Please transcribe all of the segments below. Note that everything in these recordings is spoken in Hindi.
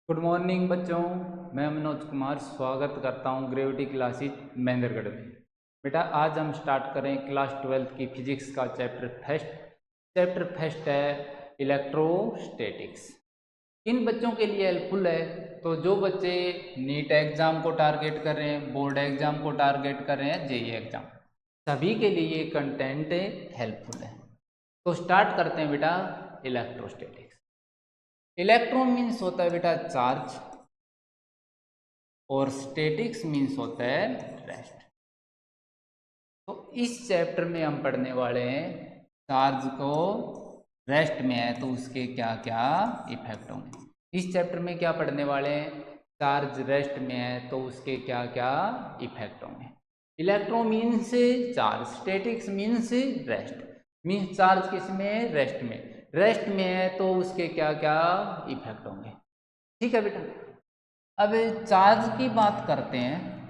गुड मॉर्निंग बच्चों। मैं मनोज कुमार स्वागत करता हूं ग्रेविटी क्लासेज महेंद्रगढ़ में। बेटा आज हम स्टार्ट करें क्लास 12th की फिजिक्स का चैप्टर फर्स्ट। चैप्टर फर्स्ट है इलेक्ट्रोस्टैटिक्स। किन बच्चों के लिए हेल्पफुल है? तो जो बच्चे नीट एग्जाम को टारगेट कर रहे हैं, बोर्ड एग्जाम को टारगेट कर रहे हैं, जेईई एग्जाम, सभी के लिए ये कंटेंट हेल्पफुल है। तो स्टार्ट करते हैं बेटा इलेक्ट्रोस्टैटिक्स। इलेक्ट्रॉन मीन्स होता है बेटा चार्ज और स्टैटिक्स मीन्स होता है रेस्ट। तो इस चैप्टर में हम पढ़ने वाले हैं चार्ज को रेस्ट में है तो उसके क्या क्या इफेक्ट होंगे। इस चैप्टर में क्या पढ़ने वाले हैं? चार्ज रेस्ट में है तो उसके क्या क्या इफेक्ट होंगे। Electro means charge, statics means rest. Means charge किस में? रेस्ट में। रेस्ट में है तो उसके क्या क्या इफेक्ट होंगे। ठीक है बेटा। अब चार्ज की बात करते हैं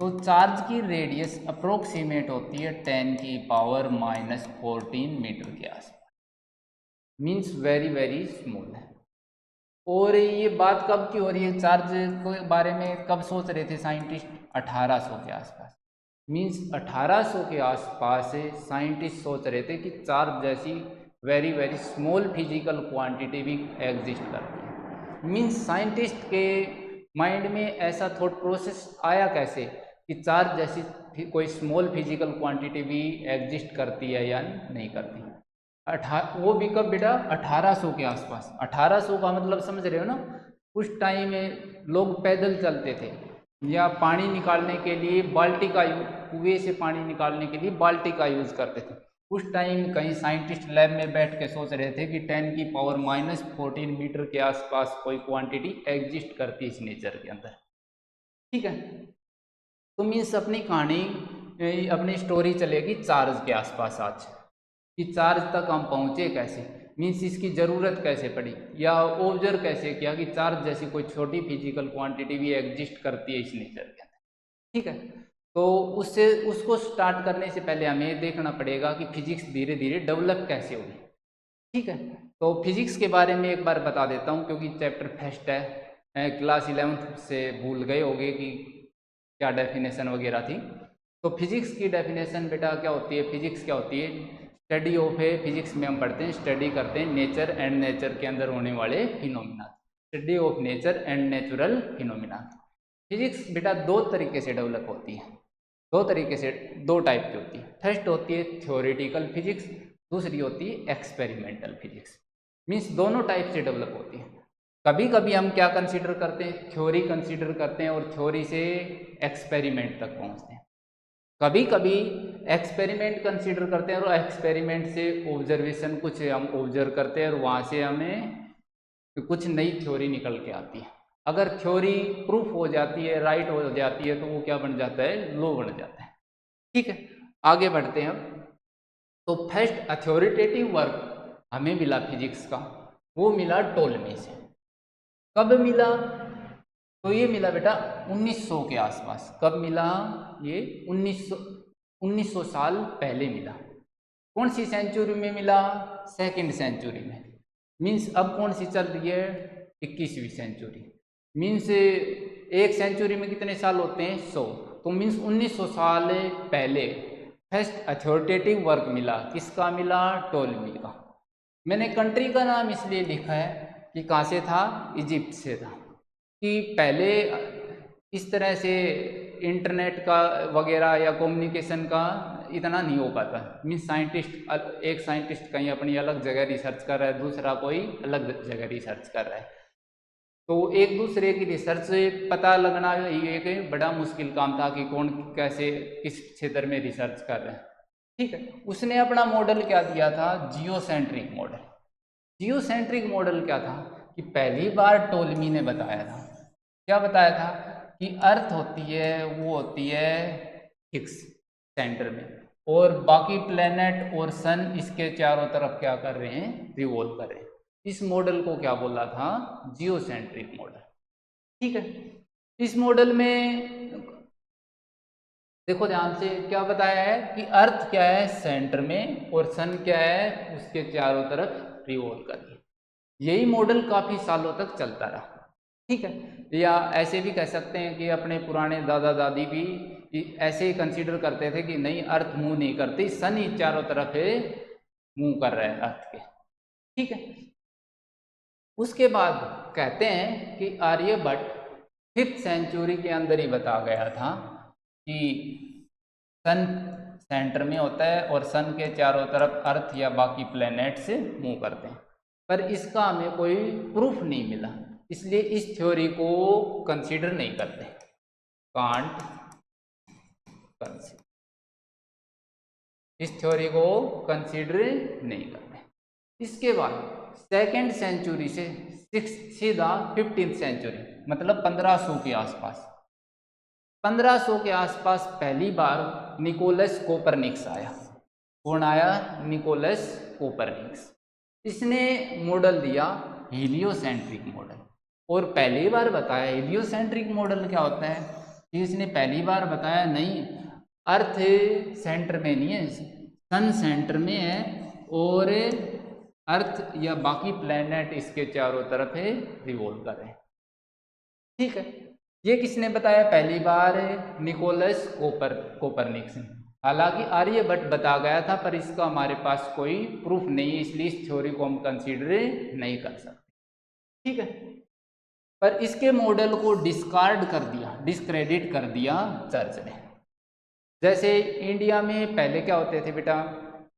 तो चार्ज की रेडियस अप्रोक्सीमेट होती है 10⁻⁻14 मीटर के आसपास। मीन्स वेरी वेरी स्मॉल है। और ये बात कब की हो रही है? चार्ज के बारे में कब सोच रहे थे साइंटिस्ट? 1800 के आसपास। मीन्स 1800 के आसपास से साइंटिस्ट सोच रहे थे कि चार्ज जैसी very very small physical quantity भी एग्जिस्ट करती है। मीन्स साइंटिस्ट के माइंड में ऐसा थॉट प्रोसेस आया कैसे कि चार्ज जैसी कोई स्मॉल फिजिकल क्वांटिटी भी एग्जिस्ट करती है या नहीं करती। वो भी कब बेटा? 1800 के आसपास। 1800 का मतलब समझ रहे हो ना? उस टाइम में लोग पैदल चलते थे या पानी निकालने के लिए बाल्टी का कुएं से पानी निकालने के लिए बाल्टी का यूज करते थे। उस टाइम कहीं साइंटिस्ट लैब में बैठ के सोच रहे थे कि 10⁻⁻14 मीटर के आसपास कोई क्वांटिटी एग्जिस्ट करती है इस नेचर के अंदर। ठीक है। तो मीन्स अपनी कहानी, अपनी स्टोरी चलेगी चार्ज के आसपास आज कि चार्ज तक हम पहुंचे कैसे। मीन्स इसकी ज़रूरत कैसे पड़ी या ऑब्जर्व कैसे किया कि चार्ज जैसी कोई छोटी फिजिकल क्वांटिटी भी एग्जिस्ट करती है इस नेचर के अंदर। ठीक है। तो उससे उसको स्टार्ट करने से पहले हमें ये देखना पड़ेगा कि फिजिक्स धीरे धीरे डेवलप कैसे होगी। ठीक है। तो फिजिक्स के बारे में एक बार बता देता हूँ क्योंकि चैप्टर फर्स्ट है। क्लास 11th से भूल गए होंगे कि क्या डेफिनेशन वगैरह थी। तो फिजिक्स की डेफिनेशन बेटा क्या होती है? फिजिक्स क्या होती है? स्टडी ऑफ है। फिजिक्स में हम पढ़ते हैं, स्टडी करते हैं नेचर एंड नेचर के अंदर होने वाले phenomena. Study of nature and natural phenomena. Physics बेटा दो तरीके से डेवलप होती है। दो तरीके से, दो टाइप की होती है। फर्स्ट होती है थ्योरेटिकल फिजिक्स, दूसरी होती है एक्सपेरिमेंटल फिजिक्स। मीन्स दोनों टाइप से डेवलप होती है। कभी कभी हम क्या कंसीडर करते हैं? थ्योरी कंसीडर करते हैं और थ्योरी से एक्सपेरिमेंट तक पहुंचते हैं। कभी कभी एक्सपेरिमेंट कंसीडर करते हैं और एक्सपेरिमेंट से ऑब्जर्वेशन कुछ हम ऑब्जर्व करते हैं और वहाँ से हमें कुछ नई थ्योरी निकल के आती है। अगर थ्योरी प्रूफ हो जाती है, राइट हो जाती है, तो वो क्या बन जाता है? लॉ बन जाता है। ठीक है। आगे बढ़ते हैं अब। तो फर्स्ट अथॉरिटेटिव वर्क हमें मिला फिजिक्स का, वो मिला टोल्मी से। कब मिला? तो ये मिला बेटा 1900 के आसपास। कब मिला ये? 1900 साल पहले मिला। कौन सी सेंचुरी में मिला? सेकंड सेंचुरी में। मीन्स अब कौन सी चल रही है? 21वीं सेंचुरी। मीन्स एक सेंचुरी में कितने साल होते हैं? 100। तो मीन्स 1900 साल पहले फर्स्ट अथॉरिटेटिव वर्क मिला। किसका मिला? टोल्मी का। मैंने कंट्री का नाम इसलिए लिखा है कि कहाँ से था? इजिप्ट से था। कि पहले इस तरह से इंटरनेट का वगैरह या कम्युनिकेशन का इतना नहीं हो पाता। मीन्स साइंटिस्ट, एक साइंटिस्ट कहीं अपनी अलग जगह रिसर्च कर रहा है, दूसरा कोई अलग जगह रिसर्च कर रहा है, तो एक दूसरे की रिसर्च से पता लगना ये एक बड़ा मुश्किल काम था कि कौन कैसे किस क्षेत्र में रिसर्च कर रहे हैं। ठीक है। उसने अपना मॉडल क्या दिया था? Geocentric model. जियोसेंट्रिक मॉडल क्या था कि पहली बार टोल्मी ने बताया था। क्या बताया था? कि अर्थ होती है वो होती है फिक्स सेंटर में, और बाकी प्लेनेट और सन इसके चारों तरफ क्या कर रहे हैं? रिवॉल्व कर रहे हैं। इस मॉडल को क्या बोला था? Geocentric model. ठीक है। इस मॉडल में देखो ध्यान से, क्या बताया है कि अर्थ क्या है? सेंटर में, और सन क्या है? उसके चारों तरफ रिवॉल्व कर रही है। यही मॉडल काफ़ी सालों तक चलता रहा, ठीक है। या ऐसे भी कह सकते हैं कि अपने पुराने दादा दादी भी ऐसे ही कंसीडर करते थे कि नहीं, अर्थ मूव नहीं करती, सन ही चारों तरफ मूव कर रहे हैं अर्थ के, ठीक है। उसके बाद कहते हैं कि आर्यभट्ट 5th सेंचुरी के अंदर ही बता गया था कि सन सेंटर में होता है और सन के चारों तरफ अर्थ या बाकी प्लैनेट्स मूव करते हैं, पर इसका हमें कोई प्रूफ नहीं मिला, इसलिए इस थ्योरी को कंसीडर नहीं करते, कांट कंसीडर, इस थ्योरी को कंसीडर नहीं करते। इसके बाद 2nd सेंचुरी से सीधा 15th सेंचुरी, मतलब 1500 के आसपास, 1500 के आसपास पहली बार निकोलस कोपरनिकस आया। कौन आया? Nicholas Copernicus. इसने मॉडल दिया हीलियोसेंट्रिक मॉडल, और पहली बार बताया हीलियोसेंट्रिक मॉडल क्या होता है कि इसने पहली बार बताया नहीं, अर्थ सेंटर में नहीं है, सन सेंटर में है और अर्थ या बाकी प्लैनेट इसके चारों तरफ रिवॉल्व कर रहे हैं, ठीक है। ये किसने बताया? पहली बार निकोलस कोपरनिकस ने। हालांकि आर्यभट्ट बता गया था, पर इसका हमारे पास कोई प्रूफ नहीं है, इसलिए इस थ्योरी को हम कंसीडर नहीं कर सकते, ठीक है। पर इसके मॉडल को डिस्कार्ड कर दिया, डिस्क्रेडिट कर दिया चर्च ने। जैसे इंडिया में पहले क्या होते थे बेटा,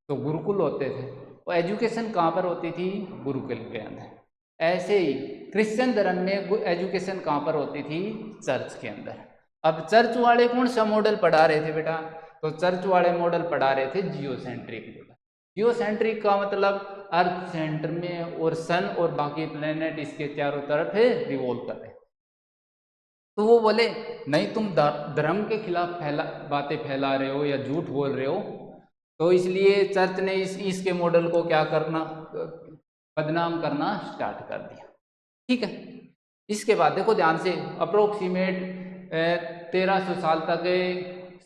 तो गुरुकुल होते थे, और एजुकेशन कहाँ पर होती थी? गुरुकुल के अंदर। ऐसे ही क्रिश्चियन धर्म में एजुकेशन कहाँ पर होती थी? चर्च के अंदर। अब चर्च वाले कौन सा मॉडल पढ़ा रहे थे बेटा? तो चर्च वाले मॉडल पढ़ा रहे थे जियोसेंट्रिक मॉडल। जियोसेंट्रिक का मतलब अर्थ सेंटर में और सन और बाकी प्लैनेट इसके चारों तरफ रिवॉल्व कर रहे। तो वो बोले नहीं, तुम धर्म के खिलाफ बातें फैला रहे हो या झूठ बोल रहे हो, तो इसलिए चर्च ने इसके मॉडल को क्या करना, बदनाम करना स्टार्ट कर दिया, ठीक है। इसके बाद देखो ध्यान से, अप्रोक्सीमेट 1300 साल तक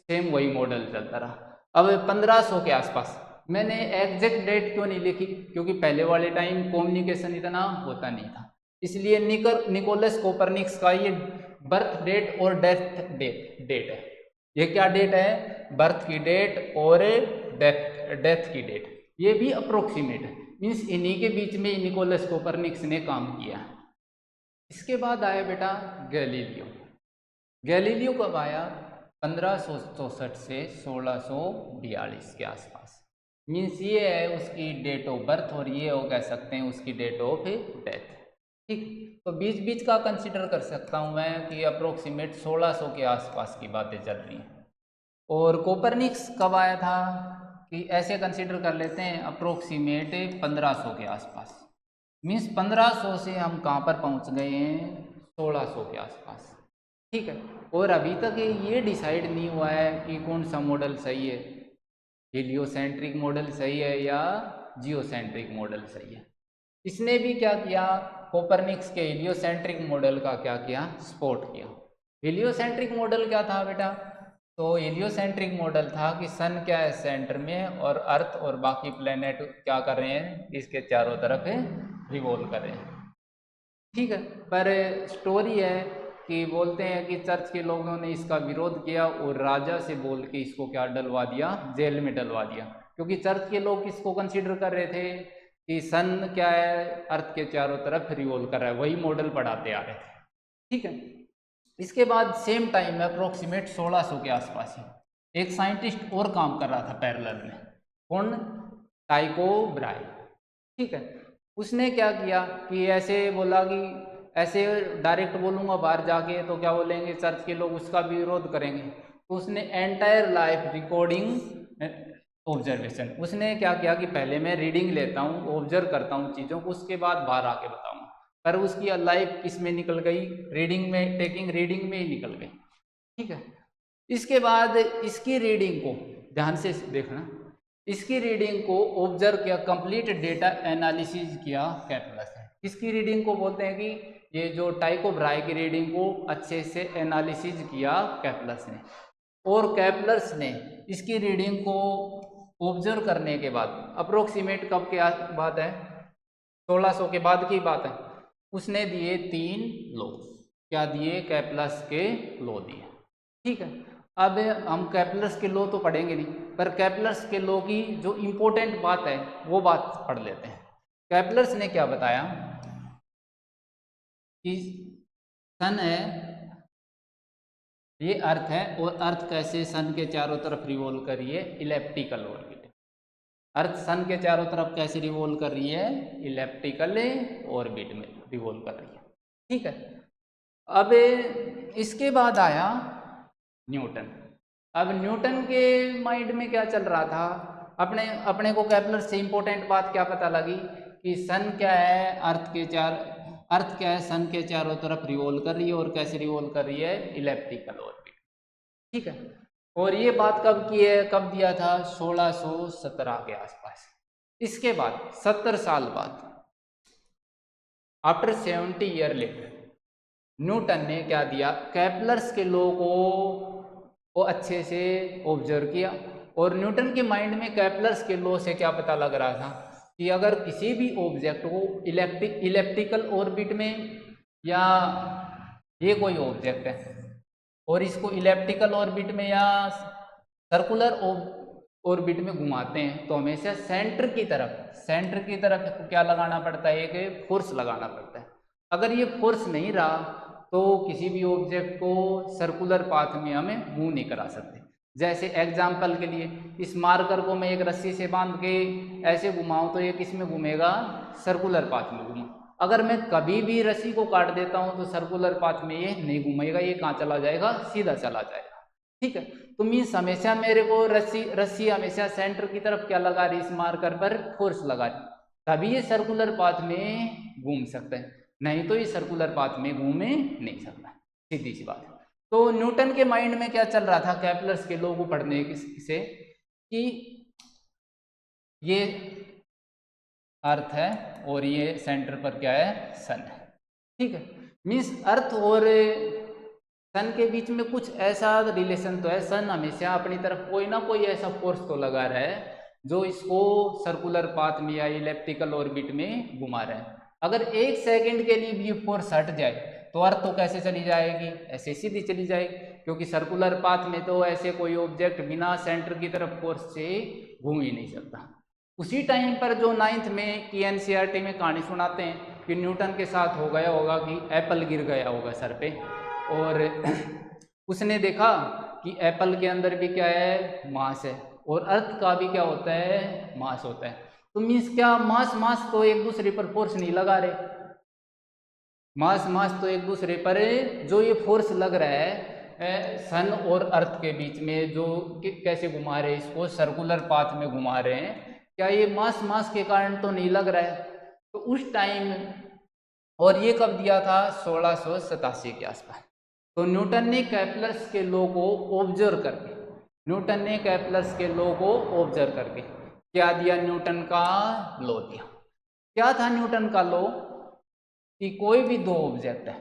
सेम वही मॉडल चलता रहा। अब 1500 के आसपास, मैंने एग्जैक्ट डेट क्यों नहीं लिखी, क्योंकि पहले वाले टाइम कम्युनिकेशन इतना होता नहीं था, इसलिए निकोलस कोपरनिकस का ये बर्थ डेट और डेथ डेट है। ये क्या डेट है? बर्थ की डेट और डेथ की डेट, ये भी अप्रोक्सीमेट है, मीन्स इन्हीं के बीच में निकोलस कोपरनिकस ने काम किया। इसके बाद आया बेटा गैलीलियो। गैलीलियो कब आया? 1564 से 1642 के आसपास, मीन्स ये है उसकी डेट ऑफ बर्थ और ये हो कह सकते हैं उसकी डेट ऑफ डेथ, ठीक। तो बीच बीच का कंसिडर कर सकता हूँ मैं कि अप्रोक्सीमेट 1600 के आसपास की बातें चल रही हैं। और कोपरनिकस कब आया था कि ऐसे कंसिडर कर लेते हैं अप्रोक्सीमेट 1500 के आसपास, मीन्स 1500 से हम कहाँ पर पहुँच गए हैं? 1600 के आसपास, ठीक है। और अभी तक ये डिसाइड नहीं हुआ है कि कौन सा मॉडल सही है, हीलियोसेंट्रिक मॉडल सही है या जियोसेंट्रिक मॉडल सही है। इसने भी क्या किया, कोपरनिकस के हीलियोसेंट्रिक मॉडल का क्या किया? सपोर्ट किया। हीलियोसेंट्रिक मॉडल क्या था बेटा? तो हीलियोसेंट्रिक मॉडल था कि सन क्या है? सेंटर में, और अर्थ और बाकी प्लेनेट क्या कर रहे हैं? इसके चारों तरफ रिवॉल्व कर रहे हैं, ठीक है। पर स्टोरी है कि बोलते हैं कि चर्च के लोगों ने इसका विरोध किया और राजा से बोल के इसको क्या डलवा दिया? जेल में डलवा दिया, क्योंकि चर्च के लोग किसको कंसीडर कर रहे थे कि सन क्या है? अर्थ के चारों तरफ रिवॉल्व कर रहा है, वही मॉडल पढ़ाते आ रहे थे, ठीक है। इसके बाद सेम टाइम में अप्रोक्सीमेट 1600 के आसपास ही एक साइंटिस्ट और काम कर रहा था पैरेलल में। कौन? टाइको ब्राहे, ठीक है। उसने क्या किया कि ऐसे बोला कि ऐसे डायरेक्ट बोलूँगा बाहर जाके तो क्या बोलेंगे चर्च के लोग, उसका भी विरोध करेंगे। तो उसने एंटायर लाइफ रिकॉर्डिंग ऑब्जर्वेशन, उसने क्या किया कि पहले मैं रीडिंग लेता हूँ, ऑब्जर्व करता हूँ चीज़ों को, उसके बाद बाहर आके बताऊँगा। पर उसकी लाइफ किस में निकल गई? रीडिंग में, टेकिंग रीडिंग में ही निकल गई, ठीक है। इसके बाद इसकी रीडिंग को ध्यान से देखना, इसकी रीडिंग को ऑब्जर्व किया, कंप्लीट डेटा एनालिसिस किया कैपलस ने। इसकी रीडिंग को बोलते हैं कि ये जो टाइको ब्राहे की रीडिंग को अच्छे से एनालिसिस किया कैपलस ने, और कैपलस ने इसकी रीडिंग को ऑब्जर्व करने के बाद अप्रोक्सीमेट कब के बाद है? 1600 के बाद की बात है। उसने दिए 3 लॉ। क्या दिए? कैपलस के लॉ दिए। ठीक है, अब हम कैपलस के लॉ तो पढ़ेंगे नहीं, पर कैपलस के लॉ की जो इम्पोर्टेंट बात है वो बात पढ़ लेते हैं। कैपलस ने क्या बताया कि सन है, ये अर्थ है, और अर्थ कैसे सन के चारों तरफ रिवॉल्व कर रही है? Elliptical orbit. अर्थ सन के चारों तरफ कैसे रिवॉल्व कर रही है? इलेप्टिकल ऑर्बिट में रिवॉल्व कर रही है। ठीक है, अब इसके बाद आया न्यूटन। अब न्यूटन के माइंड में क्या चल रहा था? अपने को कैपलर से इंपॉर्टेंट बात क्या पता लगी कि सन क्या है, अर्थ क्या है, सन के चारों तरफ रिवॉल्व कर रही है, और कैसे रिवॉल्व कर रही है? Elliptical orbit. ठीक है, और ये बात कब की है, कब दिया था? 1617 के आसपास। इसके बाद 70 साल बाद, आफ्टर 70 ईयर लेटर, न्यूटन ने क्या दिया? कैपलर्स के लॉ को अच्छे से ऑब्जर्व किया, और न्यूटन के माइंड में कैपलर्स के लॉ से क्या पता लग रहा था कि अगर किसी भी ऑब्जेक्ट को इलेप्टिकल ऑर्बिट में, या ये कोई ऑब्जेक्ट है और इसको इलेप्टिकल ऑर्बिट में या सर्कुलर ऑर्बिट में घुमाते हैं, तो हमेशा सेंटर की तरफ क्या लगाना पड़ता है? एक फोर्स लगाना पड़ता है। अगर ये फोर्स नहीं रहा तो किसी भी ऑब्जेक्ट को सर्कुलर पाथ में हमें मूव नहीं करा सकते। जैसे एग्जाम्पल के लिए, इस मार्कर को मैं एक रस्सी से बांध के ऐसे घुमाऊं तो ये किस में घूमेगा? सर्कुलर पाथ में घूमा। अगर मैं कभी भी रस्सी को काट देता हूं तो सर्कुलर पाथ में ये नहीं घूमेगा, ये कहाँ चला जाएगा? सीधा चला जाएगा। ठीक है, तो मीन्स हमेशा मेरे को रस्सी हमेशा सेंटर की तरफ क्या लगा रही? इस मार्कर पर फोर्स लगा रही, तभी ये सर्कुलर पाथ में घूम सकता है, नहीं तो ये सर्कुलर पाथ में घूमे नहीं सकता। सीधी सी बात है। तो न्यूटन के माइंड में क्या चल रहा था कैपलर्स के लॉ को पढ़ने से कि ये अर्थ है और ये सेंटर पर क्या है? सन है। ठीक है, मीन्स अर्थ और सन के बीच में कुछ ऐसा रिलेशन तो है। सन हमेशा अपनी तरफ कोई ना कोई ऐसा फोर्स तो लगा रहा है जो इसको सर्कुलर पाथ में या इलेप्टिकल ऑर्बिट में घुमा रहा है। अगर 1 सेकंड के लिए भी फोर्स हट जाए तो अर्थ तो कैसे चली जाएगी? ऐसे सीधी चली जाएगी, क्योंकि सर्कुलर पाथ में तो ऐसे कोई ऑब्जेक्ट बिना सेंटर की तरफ फोर्स से घूम ही नहीं सकता। उसी टाइम पर जो 9th में की NCERT में कहानी सुनाते हैं कि न्यूटन के साथ हो गया होगा कि एप्पल गिर गया होगा सर पे, और उसने देखा कि एप्पल के अंदर भी क्या है? मास है, और अर्थ का भी क्या होता है? मास होता है। तो मीन्स क्या, मास तो एक दूसरे पर फोर्स नहीं लगा रहे। मास तो एक दूसरे पर, जो ये फोर्स लग रहा है सन और अर्थ के बीच में, जो कैसे घुमा रहे हैं इसको? सर्कुलर पाथ में घुमा रहे हैं, क्या ये मास के कारण तो नहीं लग रहा है? तो उस टाइम, और ये कब दिया था? 1687 के आसपास। तो न्यूटन ने कैपलर्स के लॉ को ऑब्जर्व करके, क्या दिया? न्यूटन का लॉ दिया। क्या था न्यूटन का लॉ? कि कोई भी दो ऑब्जेक्ट है,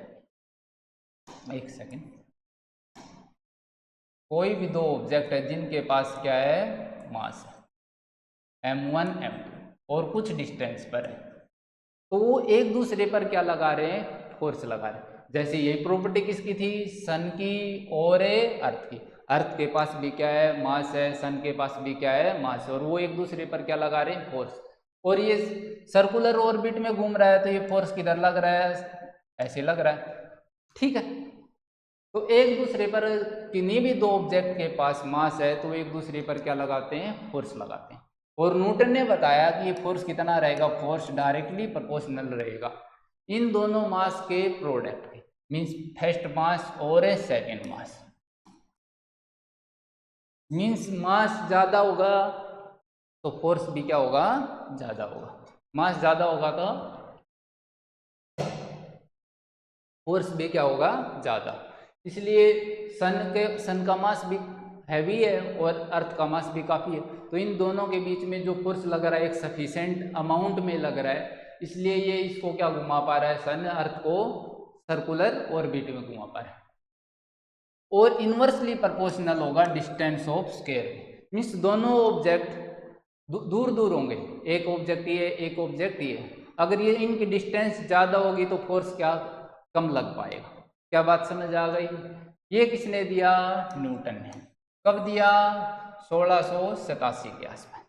एक सेकेंड, कोई भी दो ऑब्जेक्ट है जिनके पास क्या है? मास है m1 m2 और कुछ डिस्टेंस पर है, तो वो एक दूसरे पर क्या लगा रहे हैं? फोर्स लगा रहे हैं। जैसे यही प्रॉपर्टी किसकी थी? सन की और अर्थ की। अर्थ के पास भी क्या है? मास है। सन के पास भी क्या है? मास है, और वो एक दूसरे पर क्या लगा रहे हैं? फोर्स। और ये सर्कुलर ऑर्बिट में घूम रहा है, तो ये फोर्स किधर लग रहा है? ऐसे लग रहा है। ठीक है, तो एक दूसरे पर किन्हीं भी दो ऑब्जेक्ट के पास मास है तो एक दूसरे पर क्या लगाते हैं? फोर्स लगाते हैं। और न्यूटन ने बताया कि ये फोर्स कितना रहेगा? फोर्स डायरेक्टली प्रोपोर्शनल रहेगा इन दोनों मास के प्रोडक्ट के, मीन्स फर्स्ट मास और सेकेंड मास। मीन्स मास ज्यादा होगा तो फोर्स भी क्या होगा? ज्यादा होगा। मास ज्यादा होगा तो फोर्स भी क्या होगा? ज्यादा। इसलिए सन का मास भी हैवी है और अर्थ का मास भी काफ़ी है, तो इन दोनों के बीच में जो फोर्स लग रहा है एक सफिशेंट अमाउंट में लग रहा है, इसलिए ये इसको क्या घुमा पा रहा है? सन अर्थ को सर्कुलर ऑर्बिट में घुमा पा रहा है। और इन्वर्सली प्रोपोर्शनल होगा डिस्टेंस ऑफ स्क्वायर, मीन्स दोनों ऑब्जेक्ट दूर दूर होंगे, एक ऑब्जेक्ट ये एक ऑब्जेक्ट ये, अगर ये इनकी डिस्टेंस ज़्यादा होगी तो फोर्स क्या कम लग पाएगा। क्या बात समझ आ गई? ये किसने दिया? न्यूटन ने। कब दिया? 1687 के आसपास।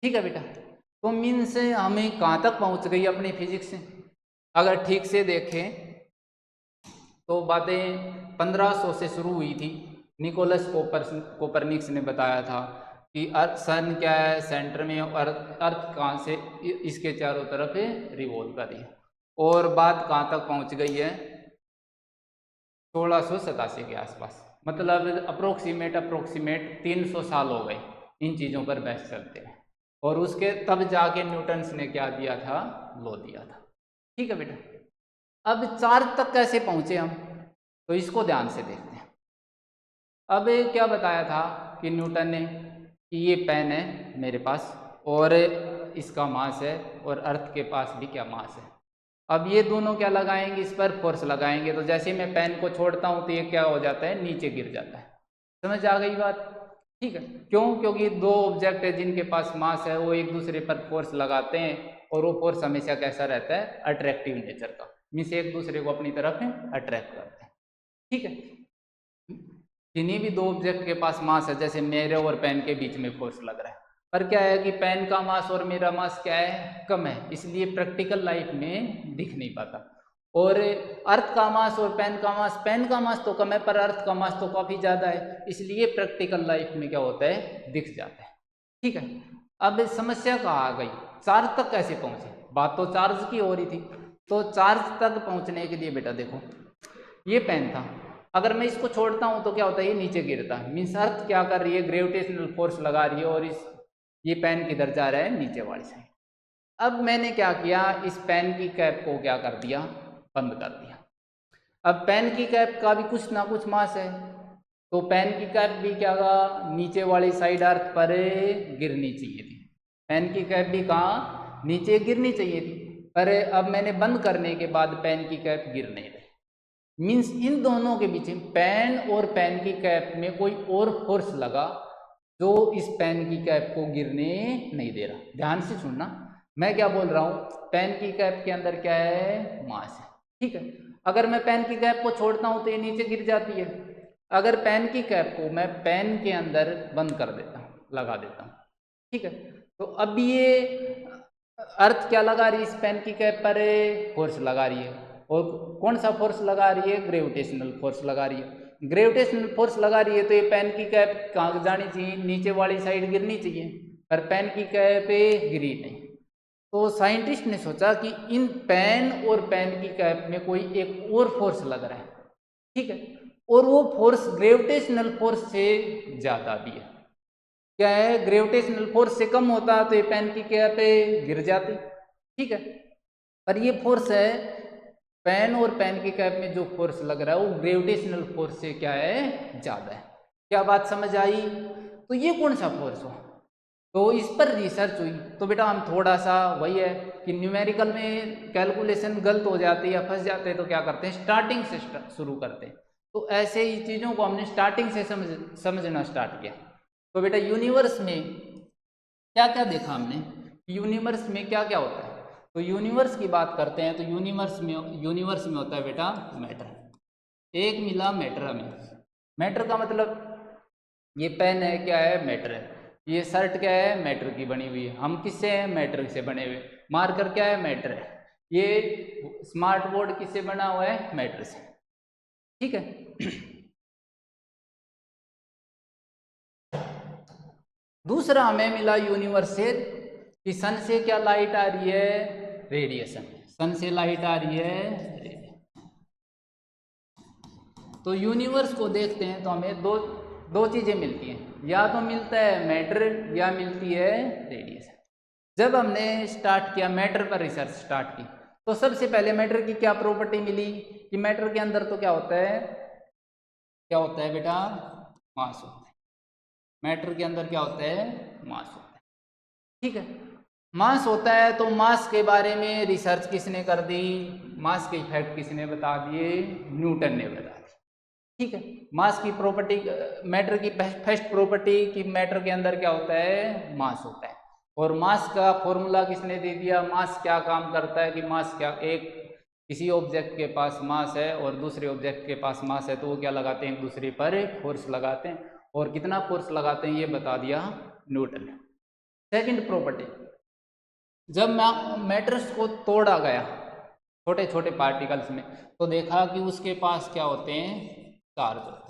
ठीक है बेटा। तो मीन्स हमें कहाँ तक पहुँच गई अपनी फिजिक्स? अगर ठीक से देखें तो बातें 1500 से शुरू हुई थी। निकोलस कोपरनिकस ने बताया था कि सन क्या है सेंटर में, और अर्थ कहाँ से इसके चारों तरफ रिवॉल्व कर रही है। और बात कहाँ तक पहुँच गई है? 1687 के आसपास, मतलब अप्रोक्सीमेट 300 साल हो गए इन चीज़ों पर बहस चलते हैं। और उसके तब जाके न्यूटन्स ने क्या दिया था? लॉ दिया था। ठीक है बेटा। अब चार्ज तक कैसे पहुँचे हम, तो इसको ध्यान से देखते हैं। अब क्या बताया था कि न्यूटन ने कि ये पेन है मेरे पास और इसका मास है, और अर्थ के पास भी क्या मास है। अब ये दोनों क्या लगाएंगे? इस पर फोर्स लगाएंगे। तो जैसे मैं पेन को छोड़ता हूँ तो ये क्या हो जाता है? नीचे गिर जाता है। समझ आ गई बात? ठीक है। क्यों? क्योंकि दो ऑब्जेक्ट है जिनके पास मास है, वो एक दूसरे पर फोर्स लगाते हैं, और वो फोर्स हमेशा कैसा रहता है? अट्रैक्टिव नेचर का, मीन्स एक दूसरे को अपनी तरफ अट्रैक्ट करते हैं। ठीक है। जिन्हीं भी दो ऑब्जेक्ट के पास मास है, जैसे मेरे और पेन के बीच में फोर्स लग रहा है, पर क्या है कि पेन का मास और मेरा मास क्या है? कम है, इसलिए प्रैक्टिकल लाइफ में दिख नहीं पाता। और अर्थ का मास और पेन का मास तो कम है, पर अर्थ का मास तो काफ़ी ज़्यादा है, इसलिए प्रैक्टिकल लाइफ में क्या होता है? दिख जाता है। ठीक है। अब समस्या कहाँ आ गई? चार्ज तक कैसे पहुँचे? बात तो चार्ज की हो रही थी। तो चार्ज तक पहुँचने के लिए बेटा देखो, ये पेन था, अगर मैं इसको छोड़ता हूँ तो क्या होता है? ये नीचे गिरता है। मीन्स अर्थ क्या कर रही है? ग्रेविटेशनल फोर्स लगा रही है, और ये पेन किधर जा रहा है? नीचे वाली साइड। अब मैंने क्या किया? इस पेन की कैप को क्या कर दिया? बंद कर दिया। अब पेन की कैप का भी कुछ ना कुछ मास है, तो पेन की कैप भी क्या नीचे वाली साइड अर्थ पर गिरनी चाहिए थी। पेन की कैप भी कहाँ? नीचे गिरनी चाहिए थी, पर अब मैंने बंद करने के बाद पेन की कैप गिर नहीं रही। मीन्स इन दोनों के बीच में, पेन और पेन की कैप में कोई और फोर्स लगा जो इस पेन की कैप को गिरने नहीं दे रहा। ध्यान से सुनना, मैं क्या बोल रहा हूँ? पेन की कैप के अंदर क्या है? मास है। ठीक है। अगर मैं पेन की कैप को छोड़ता हूँ तो ये नीचे गिर जाती है। अगर पेन की कैप को मैं पेन के अंदर बंद कर देता हूँ, लगा देता हूँ, ठीक है, तो अब ये अर्थ क्या लगा रही है? इस पेन की कैप पर फोर्स लगा रही है। और कौन सा फोर्स लगा रही है? ग्रेविटेशनल फोर्स लगा रही है। ग्रेविटेशनल फोर्स लगा रही है तो ये पेन की कैप कहाँ जानी चाहिए? नीचे वाली साइड गिरनी चाहिए, पर पेन की कैप गिरी नहीं। तो साइंटिस्ट ने सोचा कि इन पेन और पेन की कैप में कोई एक और फोर्स लग रहा है। ठीक है। और वो फोर्स ग्रेविटेशनल फोर्स से ज़्यादा भी है। क्या है? ग्रेविटेशनल फोर्स से कम होता तो ये पेन की कैप गिर जाती। ठीक है। पर ये फोर्स है, पेन और पेन की कैप में जो फोर्स लग रहा है वो ग्रेविटेशनल फोर्स से क्या है? ज़्यादा है। क्या बात समझ आई? तो ये कौन सा फोर्स हो? तो इस पर रिसर्च हुई। तो बेटा हम थोड़ा सा वही है कि न्यूमेरिकल में कैलकुलेशन गलत हो जाती है या फंस जाते हैं, तो क्या करते हैं? स्टार्टिंग से शुरू करते हैं। तो ऐसे ही चीज़ों को हमने स्टार्टिंग से समझना स्टार्ट किया। तो बेटा यूनिवर्स में क्या क्या देखा हमने? यूनिवर्स में क्या क्या होता है? तो यूनिवर्स की बात करते हैं तो यूनिवर्स में होता है बेटा मैटर। एक मिला मैटर हमें। मैटर का मतलब ये पेन है, क्या है? मैटर है। ये शर्ट क्या है? मैटर की बनी हुई है। हम किससे हैं? मैटर से बने हुए। मार्कर क्या है? मैटर है। ये स्मार्ट बोर्ड किससे बना हुआ है? मैटर से। ठीक है। दूसरा हमें मिला यूनिवर्स से कि सन से क्या लाइट आ रही है? रेडिएशन। सन से लाइट आ रही है तो यूनिवर्स को देखते हैं तो हमें दो चीज़ें मिलती हैं, या तो मिलता है मैटर या मिलती है रेडिएशन। जब हमने स्टार्ट किया मैटर पर रिसर्च स्टार्ट की, तो सबसे पहले मैटर की क्या प्रॉपर्टी मिली कि मैटर के अंदर तो क्या होता है? क्या होता है बेटा? मास होता है। मैटर के अंदर क्या होता है? मास होता है। ठीक है। मास होता है तो मास के बारे में रिसर्च किसने कर दी? मास के इफेक्ट किसने बता दिए? न्यूटन ने बता दिए। ठीक है। मास की प्रॉपर्टी, मैटर की फर्स्ट प्रॉपर्टी कि मैटर के अंदर क्या होता है? मास होता है। और मास का फॉर्मूला किसने दे दिया, मास क्या काम करता है कि मास क्या, एक किसी ऑब्जेक्ट के पास मास है और दूसरे ऑब्जेक्ट के पास मास है तो वो क्या लगाते हैं, एक दूसरे पर फोर्स लगाते हैं, और कितना फोर्स लगाते हैं ये बता दिया न्यूटन ने। सेकंड प्रॉपर्टी, जब मैटर्स को तोड़ा गया छोटे छोटे पार्टिकल्स में तो देखा कि उसके पास क्या होते हैं, चार्ज होते हैं।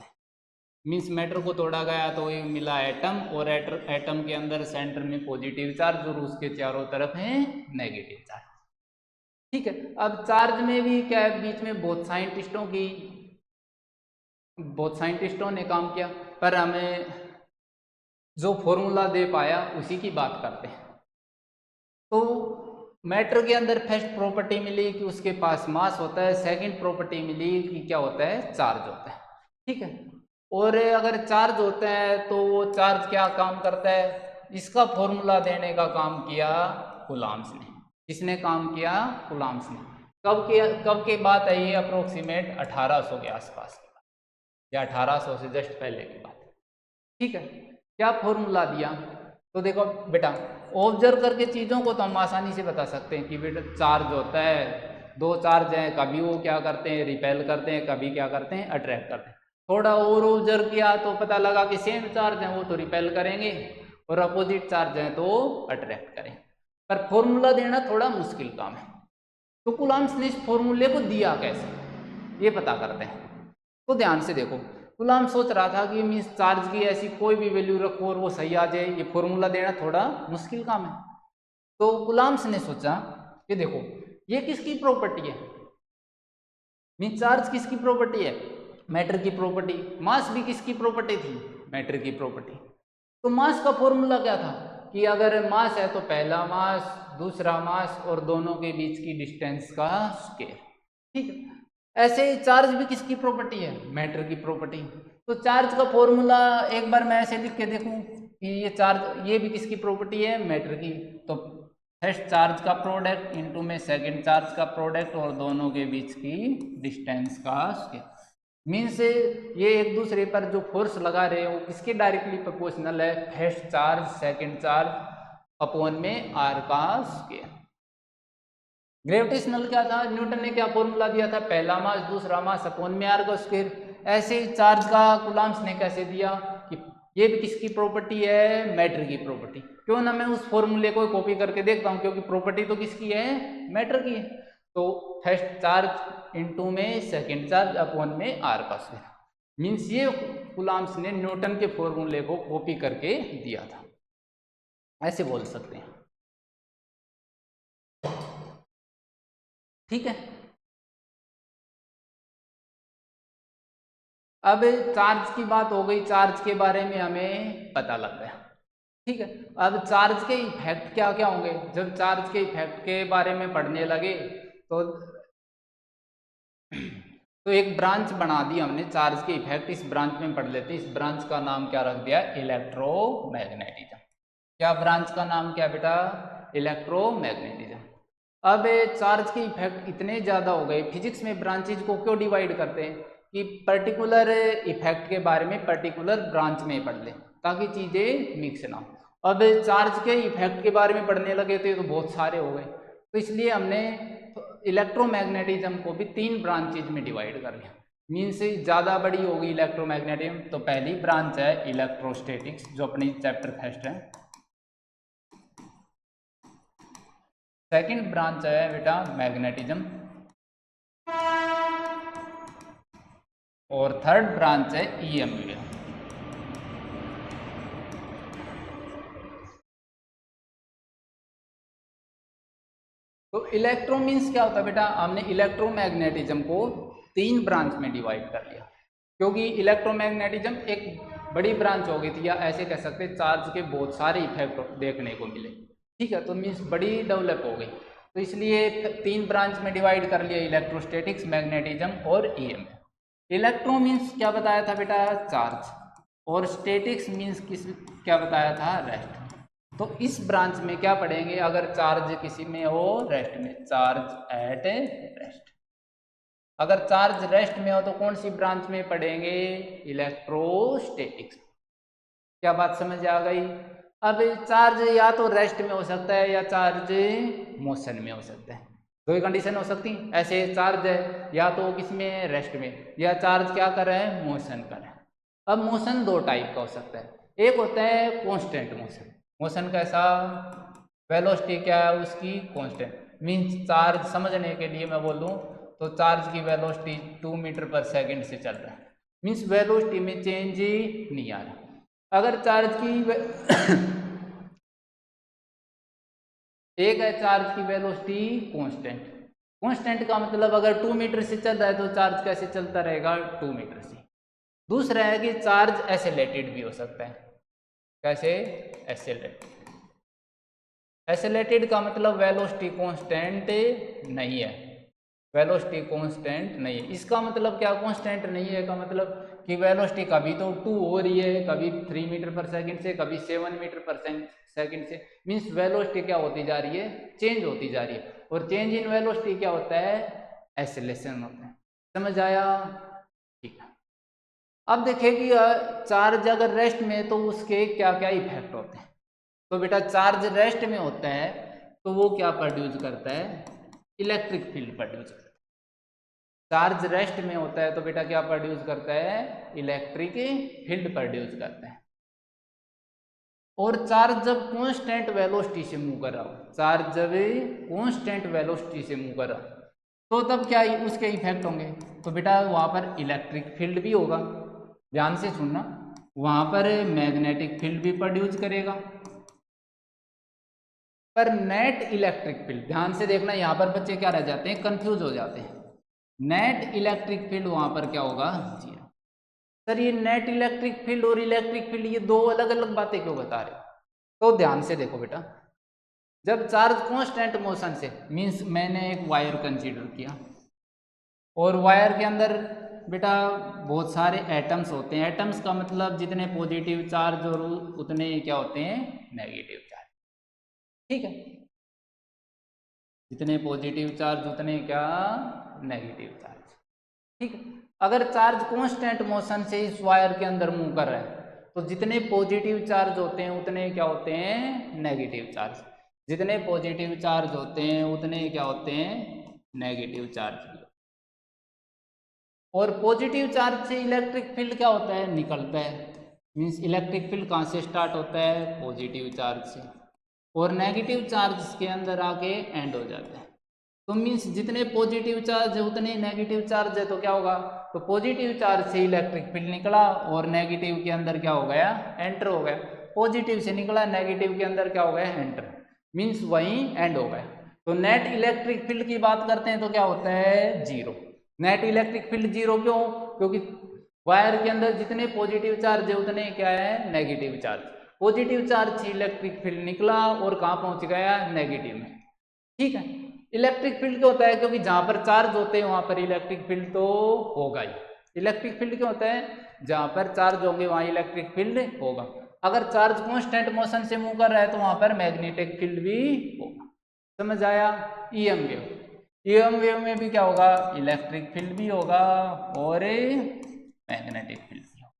मीन्स मैटर को तोड़ा गया तो ये मिला एटम, और एटम के अंदर सेंटर में पॉजिटिव चार्ज और उसके चारों तरफ है नेगेटिव चार्ज। ठीक है, अब चार्ज में भी क्या है, बीच में बहुत साइंटिस्टों ने काम किया, पर हमें जो फॉर्मूला दे पाया उसी की बात करते हैं। तो मैटर के अंदर फर्स्ट प्रॉपर्टी मिली कि उसके पास मास होता है, सेकंड प्रॉपर्टी मिली कि क्या होता है, चार्ज होता है। ठीक है, और अगर चार्ज होता है तो वो चार्ज क्या काम करता है, इसका फॉर्मूला देने का काम किया कूलम्ब्स ने। किसने काम किया, कूलम्ब्स ने। कब की बात है ये, अप्रोक्सीमेट 1800 के आसपास की बात, या 1800 से जस्ट पहले की बात। ठीक है, क्या फॉर्मूला दिया, तो देखो बेटा, ऑब्जर्व करके चीज़ों को तो हम आसानी से बता सकते हैं कि बेटा चार्ज होता है, दो चार्ज हैं, कभी वो क्या करते हैं, रिपेल करते हैं, कभी क्या करते हैं, अट्रैक्ट करते हैं। थोड़ा और ऑब्जर्व किया तो पता लगा कि सेम चार्ज हैं वो तो रिपेल करेंगे, और अपोजिट चार्ज हैं तो अट्रैक्ट करेंगे। पर फॉर्मूला देना थोड़ा मुश्किल काम है। तो कूलम्ब्स ने इस फॉर्मूले को दिया कैसे, ये पता करते हैं। तो ध्यान से देखो, कूलम्ब सोच रहा था कि मीन्स चार्ज की ऐसी कोई भी वैल्यू रखो और वो सही आ जाए, ये फॉर्मूला देना थोड़ा मुश्किल काम है। तो कूलम्ब्स ने सोचा कि देखो ये किसकी प्रॉपर्टी है, मीन्स चार्ज किसकी प्रॉपर्टी है, मैटर की प्रॉपर्टी। मास भी किसकी प्रॉपर्टी थी, मैटर की प्रॉपर्टी। तो मास का फॉर्मूला क्या था कि अगर मास है तो पहला मास, दूसरा मास और दोनों के बीच की डिस्टेंस का स्क्वायर। ठीक है, ऐसे ही चार्ज भी किसकी प्रॉपर्टी है, मैटर की प्रॉपर्टी। तो चार्ज का फॉर्मूला एक बार मैं ऐसे लिख के देखूं कि ये चार्ज, ये भी किसकी प्रॉपर्टी है, मैटर की। तो फर्स्ट चार्ज का प्रोडक्ट इनटू में सेकंड चार्ज का प्रोडक्ट और दोनों के बीच की डिस्टेंस का स्क्वायर। मीन्स ये एक दूसरे पर जो फोर्स लगा रहे हो किसके डायरेक्टली प्रोपोर्शनल है, first charge second charge upon में आर का स्क्वायर। ग्रेविटेशनल क्या था, न्यूटन ने क्या फॉर्मूला दिया था, पहला मास दूसरा मास अपॉन में आर का स्क्वायर। ऐसे ही चार्ज का कूलम्ब्स ने कैसे दिया कि ये भी किसकी प्रॉपर्टी है, मैटर की प्रॉपर्टी। क्यों ना मैं उस फॉर्मूले को कॉपी करके देखता हूं, क्योंकि प्रॉपर्टी तो किसकी है, मैटर की है। तो फर्स्ट चार्ज इनटू में सेकंड चार्ज अपॉन में आर का स्क्वायर। मीन्स ये कूलम्ब्स ने न्यूटन के फॉर्मूले को कॉपी करके दिया था, ऐसे बोल सकते हैं। ठीक है, अब चार्ज की बात हो गई, चार्ज के बारे में हमें पता लग गया। ठीक है, अब चार्ज के इफेक्ट क्या क्या होंगे, जब चार्ज के इफेक्ट के बारे में पढ़ने लगे तो एक ब्रांच बना दी हमने चार्ज के इफेक्ट, इस ब्रांच में पढ़ लेते हैं। इस ब्रांच का नाम क्या रख दिया, इलेक्ट्रोमैग्नेटिज्म। क्या ब्रांच का नाम क्या बेटा, इलेक्ट्रोमैग्नेटिज्म। अब चार्ज के इफेक्ट इतने ज़्यादा हो गए, फिजिक्स में ब्रांचेज को क्यों डिवाइड करते हैं कि पर्टिकुलर इफेक्ट के बारे में पर्टिकुलर ब्रांच में पढ़ लें ताकि चीज़ें मिक्स ना हो। अब चार्ज के इफेक्ट के बारे में पढ़ने लगे थे तो बहुत सारे हो गए, तो इसलिए हमने इलेक्ट्रोमैग्नेटिज्म को भी 3 ब्रांचेज में डिवाइड कर लिया। मीन्स ज़्यादा बड़ी होगी इलेक्ट्रोमैग्नेटिज्म, तो पहली ब्रांच है इलेक्ट्रोस्टैटिक्स जो अपनी चैप्टर फर्स्ट है। सेकंड ब्रांच है बेटा मैग्नेटिज्म, और थर्ड ब्रांच है ईएमएफ। तो इलेक्ट्रो मीन्स क्या होता है बेटा, हमने इलेक्ट्रोमैग्नेटिज्म को 3 ब्रांच में डिवाइड कर लिया, क्योंकि इलेक्ट्रोमैग्नेटिज्म एक बड़ी ब्रांच हो गई थी, या ऐसे कह सकते हैं चार्ज के बहुत सारे इफेक्ट देखने को मिले। ठीक है, तो मीन्स बड़ी डेवलप हो गई, तो इसलिए 3 ब्रांच में डिवाइड कर लिया, इलेक्ट्रोस्टैटिक्स, मैग्नेटिज्म और ईएमएफ। इलेक्ट्रो मीन्स क्या बताया था बेटा, चार्ज, और स्टैटिक्स मीन्स क्या बताया था, रेस्ट। तो इस ब्रांच में क्या पढ़ेंगे, अगर चार्ज किसी में हो रेस्ट में, चार्ज एट रेस्ट। अगर चार्ज रेस्ट में हो तो कौन सी ब्रांच में पढ़ेंगे, इलेक्ट्रोस्टैटिक्स। क्या बात समझ आ गई, अब चार्ज या तो रेस्ट में हो सकता है या चार्ज मोशन में हो सकता है, दो ही कंडीशन हो सकती है। ऐसे चार्ज है या तो किसमें, रेस्ट में, या चार्ज क्या कर रहा है, मोशन कर रहा है। अब मोशन दो टाइप का हो सकता है, एक होता है कांस्टेंट मोशन। मोशन कैसा, वेलोसिटी क्या है उसकी कांस्टेंट, मीन्स चार्ज समझने के लिए मैं बोलूँ तो चार्ज की वेलोसिटी 2 मीटर पर सेकंड से चल रहा है, मीन्स वेलोसिटी में चेंज नहीं आ रहा। अगर चार्ज की एक है चार्ज की वेलोसिटी कांस्टेंट। कांस्टेंट का मतलब अगर 2 मीटर से चल रहा है तो चार्ज कैसे चलता रहेगा, 2 मीटर से। दूसरा है कि चार्ज एसिलेटेड भी हो सकता है। कैसे, एसिलेटेड। एसिलेटेड का मतलब वेलोसिटी कांस्टेंट नहीं है, वेलोसिटी कांस्टेंट नहीं है। इसका मतलब क्या, कांस्टेंट नहीं है का मतलब कि वेलोसिटी कभी तो 2 हो रही है, कभी 3 मीटर पर सेकंड से, कभी 7 मीटर पर सेकंड से, मीन्स वेलोसिटी क्या होती जा रही है, चेंज होती जा रही है। और चेंज इन वेलोसिटी क्या होता है, एसिलेशन होता है। समझ आया, ठीक है। अब देखिए कि चार्ज अगर रेस्ट में है तो उसके क्या क्या इफेक्ट होते हैं। तो बेटा चार्ज रेस्ट में होता है तो वो क्या प्रोड्यूस करता है, इलेक्ट्रिक फील्ड प्रोड्यूस करता है। चार्ज रेस्ट में होता है तो बेटा क्या प्रोड्यूस करता है, इलेक्ट्रिक फील्ड प्रोड्यूस करता है। और चार्ज जब कांस्टेंट वेलोसिटी से मूव कर रहा हो, चार्ज जब कांस्टेंट वेलोसिटी से मूव कर रहा हो तो तब क्या उसके इफेक्ट होंगे, तो बेटा वहां पर इलेक्ट्रिक फील्ड भी होगा, ध्यान से सुनना, वहां पर मैग्नेटिक फील्ड भी प्रोड्यूस करेगा। पर नेट इलेक्ट्रिक फील्ड, ध्यान से देखना, यहां पर बच्चे क्या रह जाते हैं, कंफ्यूज हो जाते हैं। नेट इलेक्ट्रिक फील्ड वहां पर क्या होगा, जीरो। सर ये नेट इलेक्ट्रिक फील्ड और इलेक्ट्रिक फील्ड ये दो अलग अलग बातें क्यों बता रहे हो, तो ध्यान से देखो बेटा, जब चार्ज कांस्टेंट मोशन से, मीन्स मैंने एक वायर कंसीडर किया और वायर के अंदर बेटा बहुत सारे एटम्स होते हैं। एटम्स का मतलब जितने पॉजिटिव चार्ज और उतने क्या होते हैं, नेगेटिव चार्ज, ठीक है। जितने पॉजिटिव चार्ज उतने क्या, नेगेटिव चार्ज, ठीक है। अगर चार्ज कांस्टेंट मोशन से इस वायर के अंदर मूव कर रहा है तो जितने पॉजिटिव चार्ज होते हैं उतने क्या होते हैं, नेगेटिव चार्ज, जितने पॉजिटिव चार्ज होते हैं उतने क्या होते हैं, नेगेटिव चार्ज। और पॉजिटिव चार्ज से इलेक्ट्रिक फील्ड क्या होता है, निकलता है, मीन्स इलेक्ट्रिक फील्ड कहाँ से स्टार्ट होता है, पॉजिटिव चार्ज से, और नेगेटिव चार्ज के अंदर आके एंड हो जाता है। तो मीन्स जितने पॉजिटिव चार्ज है उतने नेगेटिव चार्ज है, तो क्या होगा, तो पॉजिटिव चार्ज से इलेक्ट्रिक फील्ड निकला और नेगेटिव के अंदर क्या हो गया, एंटर हो गया। पॉजिटिव से निकला, नेगेटिव के अंदर क्या हो गया, एंटर, मीन्स वहीं एंड हो गया। तो नेट इलेक्ट्रिक फील्ड की बात करते हैं तो क्या होता है, zero. Net electric field zero क्यों, क्योंकि वायर के अंदर जितने पॉजिटिव चार्ज है उतने क्या है, नेगेटिव चार्ज। पॉजिटिव चार्ज से इलेक्ट्रिक फील्ड निकला और कहाँ पहुंच गया, नेगेटिव में, ठीक है। इलेक्ट्रिक फील्ड क्या होता है, क्योंकि जहां पर चार्ज होते हैं वहां पर इलेक्ट्रिक फील्ड तो होगा ही। इलेक्ट्रिक फील्ड क्या होता है, जहां पर चार्ज होंगे वहां इलेक्ट्रिक फील्ड होगा। अगर चार्ज कांस्टेंट मोशन से मूव कर रहा है तो वहां पर मैग्नेटिक फील्ड भी होगा। समझ आया, ईएम वेव, ईएम वेव में भी क्या होगा, इलेक्ट्रिक फील्ड भी होगा और मैग्नेटिक फील्ड भी होगा,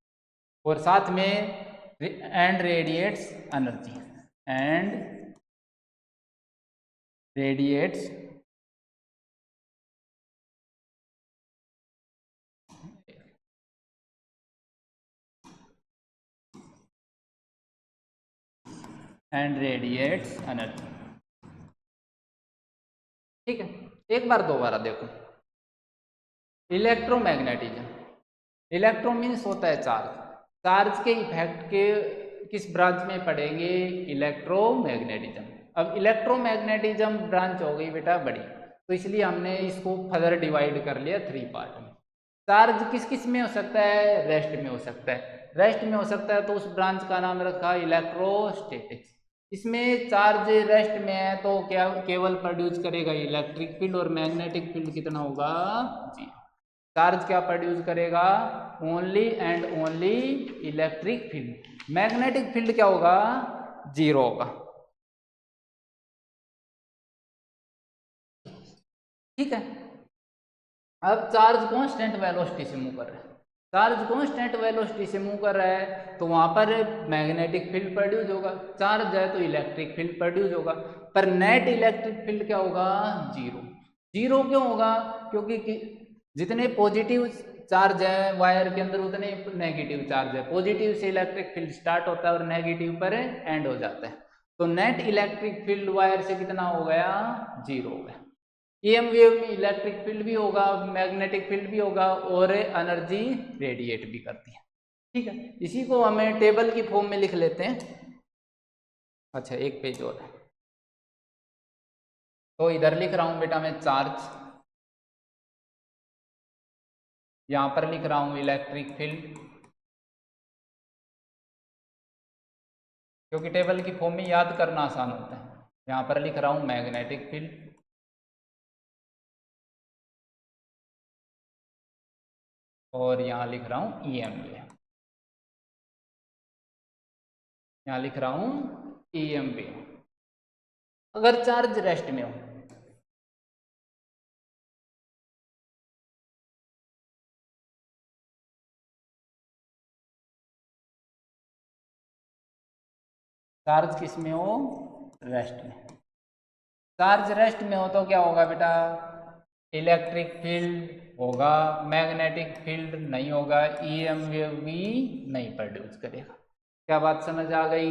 और साथ में and radiates energy, and radiates energy, ठीक है। एक बार दोबारा देखो, इलेक्ट्रोमैग्नेटिज्म, इलेक्ट्रो मीन्स होता है चार्ज, चार्ज के इफेक्ट के किस ब्रांच में पढ़ेंगे, इलेक्ट्रोमैग्नेटिज्म। अब इलेक्ट्रोमैग्नेटिज्म ब्रांच हो गई बेटा बड़ी, तो इसलिए हमने इसको फर्दर डिवाइड कर लिया 3 पार्ट में। चार्ज किस किस में हो सकता है, रेस्ट में हो सकता है, रेस्ट में हो सकता है तो उस ब्रांच का नाम रखा इलेक्ट्रोस्टैटिक्स। इसमें चार्ज रेस्ट में है तो क्या केवल प्रोड्यूस करेगा इलेक्ट्रिक फील्ड, और मैग्नेटिक फील्ड कितना होगा, जी। चार्ज क्या प्रोड्यूस करेगा, only and only electric field. Magnetic field क्या होगा, जीरो होगा, ठीक है। अब चार्ज कांस्टेंट वेलोसिटी से मूव कर रहा है, चार्ज कांस्टेंट वेलोसिटी से मूव कर रहा है तो वहां पर मैग्नेटिक फील्ड प्रोड्यूस होगा, चार्ज है तो इलेक्ट्रिक फील्ड प्रोड्यूस होगा, पर नेट इलेक्ट्रिक फील्ड क्या होगा? जीरो। जीरो क्यों होगा? क्योंकि जितने पॉजिटिव चार्ज है वायर के अंदर उतने नेगेटिव चार्ज है, पॉजिटिव से इलेक्ट्रिक फील्ड स्टार्ट होता है और नेगेटिव पर एंड हो जाता है, तो नेट इलेक्ट्रिक फील्ड वायर से कितना हो गया? जीरो हो गया। ईएम वेव में इलेक्ट्रिक फील्ड भी होगा, मैग्नेटिक फील्ड भी होगा और एनर्जी रेडिएट भी करती है। ठीक है, इसी को हमें टेबल की फॉर्म में लिख लेते हैं। अच्छा, एक पेज और है, तो इधर लिख रहा हूं बेटा मैं चार्ज, यहां पर लिख रहा हूं इलेक्ट्रिक फील्ड, क्योंकि टेबल की फॉर्म में याद करना आसान होता है। यहां पर लिख रहा हूं मैग्नेटिक फील्ड, और यहां लिख रहा हूं ईएमबी, यहां लिख रहा हूं ईएमबी। अगर चार्ज रेस्ट में हो, चार्ज किस में हो? रेस्ट में। चार्ज रेस्ट में हो तो क्या होगा बेटा? इलेक्ट्रिक फील्ड होगा, मैग्नेटिक फील्ड नहीं होगा, ईएम वेव भी नहीं प्रोड्यूस करेगा। क्या बात समझ आ गई?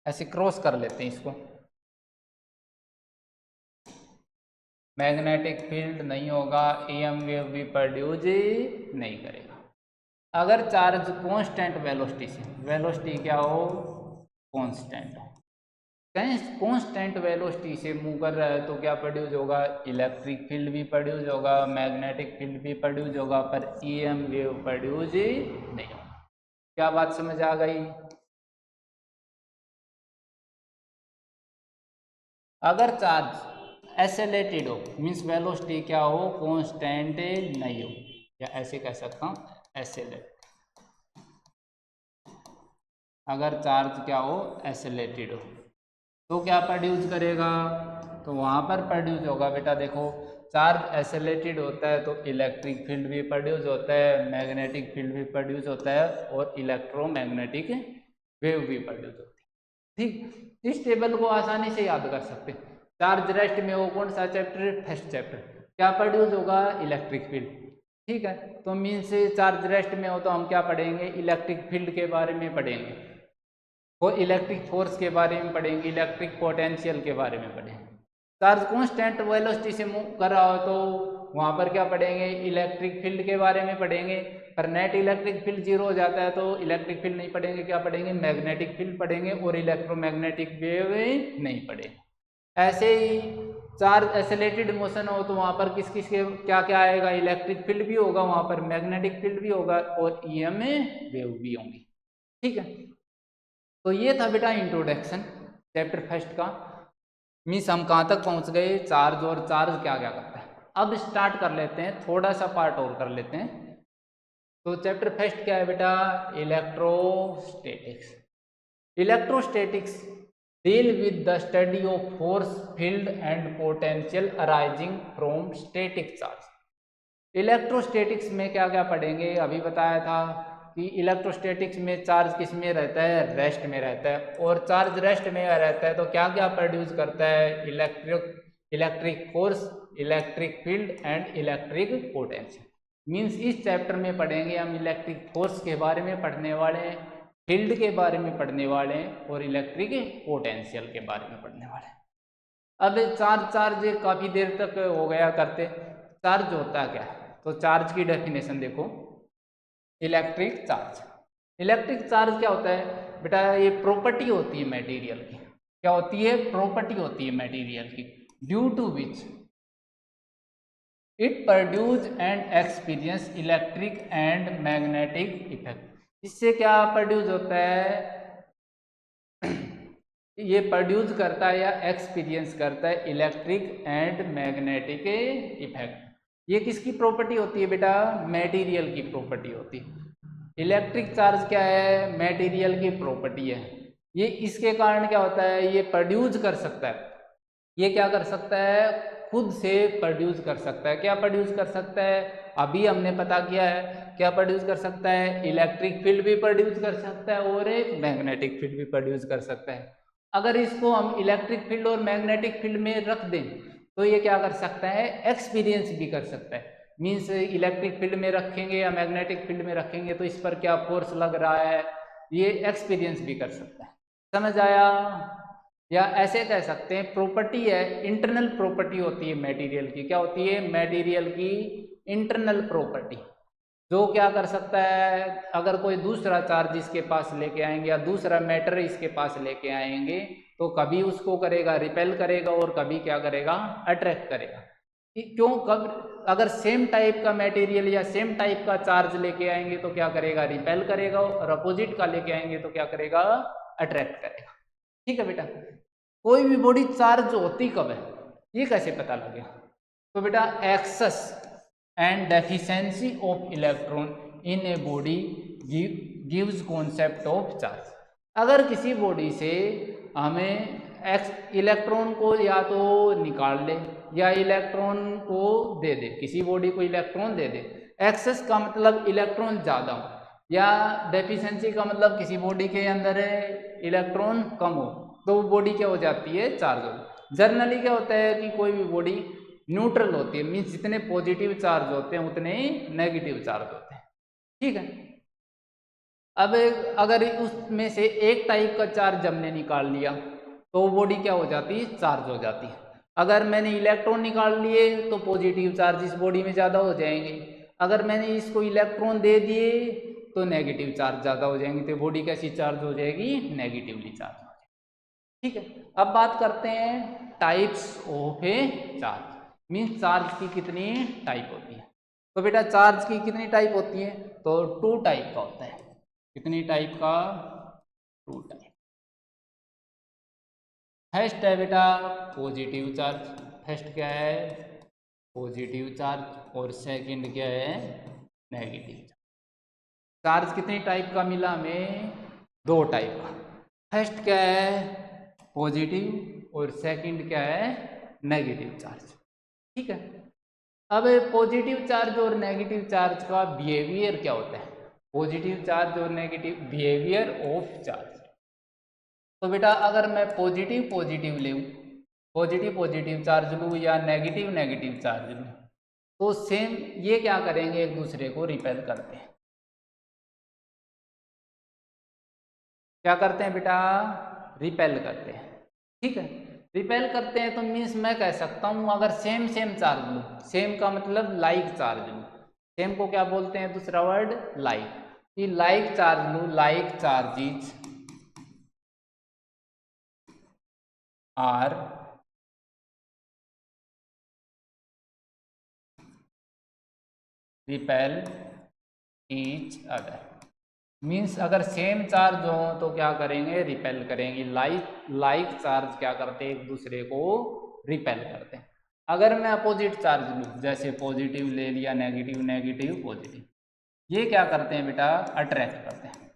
ऐसे क्रॉस कर लेते हैं इसको, मैग्नेटिक फील्ड नहीं होगा, ईएम वेव भी प्रोड्यूस नहीं करेगा। अगर चार्ज कांस्टेंट वेलोसिटी से, वेलोसिटी क्या हो? कांस्टेंट हो, कहीं कांस्टेंट वेलोसिटी से मूव कर रहा है तो क्या प्रोड्यूस होगा? इलेक्ट्रिक फील्ड भी प्रोड्यूस होगा, मैग्नेटिक फील्ड भी प्रोड्यूस होगा, पर ईएम वेव प्रोड्यूस नहीं होगा। क्या बात समझ आ गई? अगर चार्ज एसेलेटेड हो, मीन्स वेलोसिटी क्या हो? कांस्टेंट नहीं हो, या ऐसे कह सकता हूँ एसेलेट। अगर चार्ज क्या हो? एसेलेटेड हो तो क्या प्रोड्यूस करेगा? तो वहाँ पर प्रोड्यूस होगा बेटा, देखो चार्ज एसेलेटेड होता है तो इलेक्ट्रिक फील्ड भी प्रोड्यूस होता है, मैग्नेटिक फील्ड भी प्रोड्यूस होता है और इलेक्ट्रोमैग्नेटिक वेव भी प्रोड्यूस होती है। ठीक, इस टेबल को आसानी से याद कर सकते हैं। चार्ज रेस्ट में हो, कौन सा चैप्टर? First chapter. क्या प्रोड्यूस होगा? Electric field. ठीक है, तो मीन्स चार्ज रेस्ट में हो तो हम क्या पढ़ेंगे? इलेक्ट्रिक फील्ड के बारे में पढ़ेंगे, वो इलेक्ट्रिक फोर्स के बारे में पढ़ेंगे, इलेक्ट्रिक पोटेंशियल के बारे में पढ़ेंगे। चार्ज कांस्टेंट वेलोसिटी से मूव कर रहा हो तो वहां पर क्या पढ़ेंगे? इलेक्ट्रिक फील्ड के बारे में पढ़ेंगे, पर नेट इलेक्ट्रिक फील्ड जीरो हो जाता है तो इलेक्ट्रिक फील्ड नहीं पढ़ेंगे, क्या पढ़ेंगे? मैग्नेटिक फील्ड पढ़ेंगे और इलेक्ट्रोमैग्नेटिक वेव नहीं पढ़ेंगे। ऐसे ही चार्ज एसेलेटेड मोशन हो तो वहां पर किस किस के क्या क्या आएगा? इलेक्ट्रिक फील्ड भी होगा, वहां पर मैग्नेटिक फील्ड भी होगा और ईएम वेव भी होंगी। ठीक है, तो ये था बेटा इंट्रोडक्शन चैप्टर फर्स्ट का। मीन्स हम कहाँ तक पहुँच गए? चार्ज, और चार्ज क्या क्या करता है। अब स्टार्ट कर लेते हैं, थोड़ा सा पार्ट और कर लेते हैं। तो चैप्टर फर्स्ट क्या है बेटा? Electrostatics. Electrostatics deal with the study of force, field and potential arising from static charge. Electrostatics में क्या क्या पढ़ेंगे? अभी बताया था कि इलेक्ट्रोस्टैटिक्स में चार्ज किस में रहता है? रेस्ट में रहता है, और चार्ज रेस्ट में रहता है तो क्या क्या प्रोड्यूस करता है? Electric force, electric field and electric potential. Means इस चैप्टर में पढ़ेंगे हम इलेक्ट्रिक फोर्स के बारे में पढ़ने वाले हैं, फील्ड के बारे में पढ़ने वाले हैं और इलेक्ट्रिक पोटेंशियल के बारे में पढ़ने वाले हैं। अब चार्ज काफ़ी देर तक हो गया करते। चार्ज होता क्या है? तो चार्ज की डेफिनेशन देखो, इलेक्ट्रिक चार्ज। इलेक्ट्रिक चार्ज क्या होता है बेटा? ये प्रॉपर्टी होती है मटेरियल की। क्या होती है? प्रॉपर्टी होती है मटेरियल की, due to which it produce and experience electric and magnetic effect. इससे क्या प्रोड्यूस होता है? ये प्रोड्यूस करता है या एक्सपीरियंस करता है इलेक्ट्रिक एंड मैग्नेटिक इफेक्ट। ये किसकी प्रॉपर्टी होती है बेटा? मटेरियल की प्रॉपर्टी होती है। इलेक्ट्रिक चार्ज क्या है? मटेरियल की प्रॉपर्टी है। ये इसके कारण क्या होता है? ये प्रोड्यूस कर सकता है, ये क्या कर सकता है? खुद से प्रोड्यूस कर सकता है। क्या प्रोड्यूस कर सकता है? अभी हमने पता किया है क्या प्रोड्यूस कर सकता है। इलेक्ट्रिक फील्ड भी प्रोड्यूस कर सकता है और एक मैग्नेटिक फील्ड भी प्रोड्यूस कर सकता है। अगर इसको हम इलेक्ट्रिक फील्ड और मैग्नेटिक फील्ड में रख दें तो ये क्या कर सकता है, एक्सपीरियंस भी कर सकता है। मीन्स इलेक्ट्रिक फील्ड में रखेंगे या मैग्नेटिक फील्ड में रखेंगे तो इस पर क्या फोर्स लग रहा है, ये एक्सपीरियंस भी कर सकता है। समझ आया? या ऐसे कह सकते हैं प्रॉपर्टी है, इंटरनल प्रॉपर्टी होती है मटेरियल की। क्या होती है? मटेरियल की इंटरनल प्रॉपर्टी। जो क्या कर सकता है, अगर कोई दूसरा चार्ज इसके पास लेके आएंगे या दूसरा मैटर इसके पास लेके आएंगे तो कभी उसको करेगा रिपेल करेगा और कभी क्या करेगा, अट्रैक्ट करेगा। क्यों? कब अगर सेम टाइप का मटेरियल या सेम टाइप का चार्ज लेके आएंगे तो क्या करेगा, रिपेल करेगा, और अपोजिट का लेके आएंगे तो क्या करेगा, अट्रैक्ट करेगा। ठीक है बेटा, कोई भी बॉडी चार्ज होती कब है ये कैसे पता लगे? तो बेटा excess and deficiency of electron in a body gives concept of charge. अगर किसी बॉडी से हमें इलेक्ट्रॉन को या तो निकाल ले या इलेक्ट्रॉन को दे दे, किसी बॉडी को इलेक्ट्रॉन दे दे। एक्सेस का मतलब इलेक्ट्रॉन ज़्यादा हो, या डेफिशिएंसी का मतलब किसी बॉडी के अंदर इलेक्ट्रॉन कम हो, तो वो बॉडी क्या हो जाती है, चार्ज हो। जनरली क्या होता है कि कोई भी बॉडी न्यूट्रल होती है, मीन्स जितने पॉजिटिव चार्ज होते हैं उतने ही नेगेटिव चार्ज होते हैं। ठीक है, अब अगर उसमें से एक टाइप का चार्ज हमने निकाल लिया तो वो बॉडी क्या हो जाती है, चार्ज हो जाती है। अगर मैंने इलेक्ट्रॉन निकाल लिए तो पॉजिटिव चार्ज इस बॉडी में ज़्यादा हो जाएंगे। अगर मैंने इसको इलेक्ट्रॉन दे दिए तो नेगेटिव चार्ज ज़्यादा हो जाएंगे, तो बॉडी कैसी चार्ज हो जाएगी, नेगेटिवली चार्ज हो जाएगी। ठीक है, अब बात करते हैं types of A charge, means charge की कितनी टाइप होती है। तो बेटा चार्ज की कितनी टाइप होती है, तो 2 टाइप का होता है। कितनी टाइप का, 2 टाइप। फर्स्ट है बेटा पॉजिटिव चार्ज, फर्स्ट क्या है, पॉजिटिव चार्ज, और सेकंड क्या है, नेगेटिव चार्ज। चार्ज कितनी टाइप का मिला हमें, 2 टाइप का। फर्स्ट क्या है, पॉजिटिव, और सेकंड क्या है, नेगेटिव चार्ज। ठीक है, अब पॉजिटिव चार्ज और नेगेटिव चार्ज का बिहेवियर क्या होता है, पॉजिटिव चार्ज और नेगेटिव बिहेवियर ऑफ चार्ज। तो बेटा अगर मैं पॉजिटिव पॉजिटिव लूँ, पॉजिटिव पॉजिटिव चार्ज लूँ या नेगेटिव नेगेटिव चार्ज लूँ, तो सेम ये क्या करेंगे, एक दूसरे को रिपेल करते हैं। क्या करते हैं बेटा, रिपेल करते हैं। ठीक है, रिपेल करते हैं तो मीन्स मैं कह सकता हूँ अगर सेम सेम चार्ज लूँ, सेम का मतलब लाइक चार्ज लूँ, सेम को क्या बोलते हैं, दूसरा वर्ड लाइक, कि लाइक चार्ज लूँ, like charges are repel each other. Means अगर सेम चार्ज हो तो क्या करेंगे, रिपेल करेंगे। लाइक चार्ज क्या करते हैं, एक दूसरे को रिपेल करते हैं। अगर मैं अपोजिट चार्ज लूँ, जैसे पॉजिटिव ले लिया, नेगेटिव नेगेटिव पॉजिटिव, ये क्या करते हैं बेटा, अट्रैक्ट करते हैं।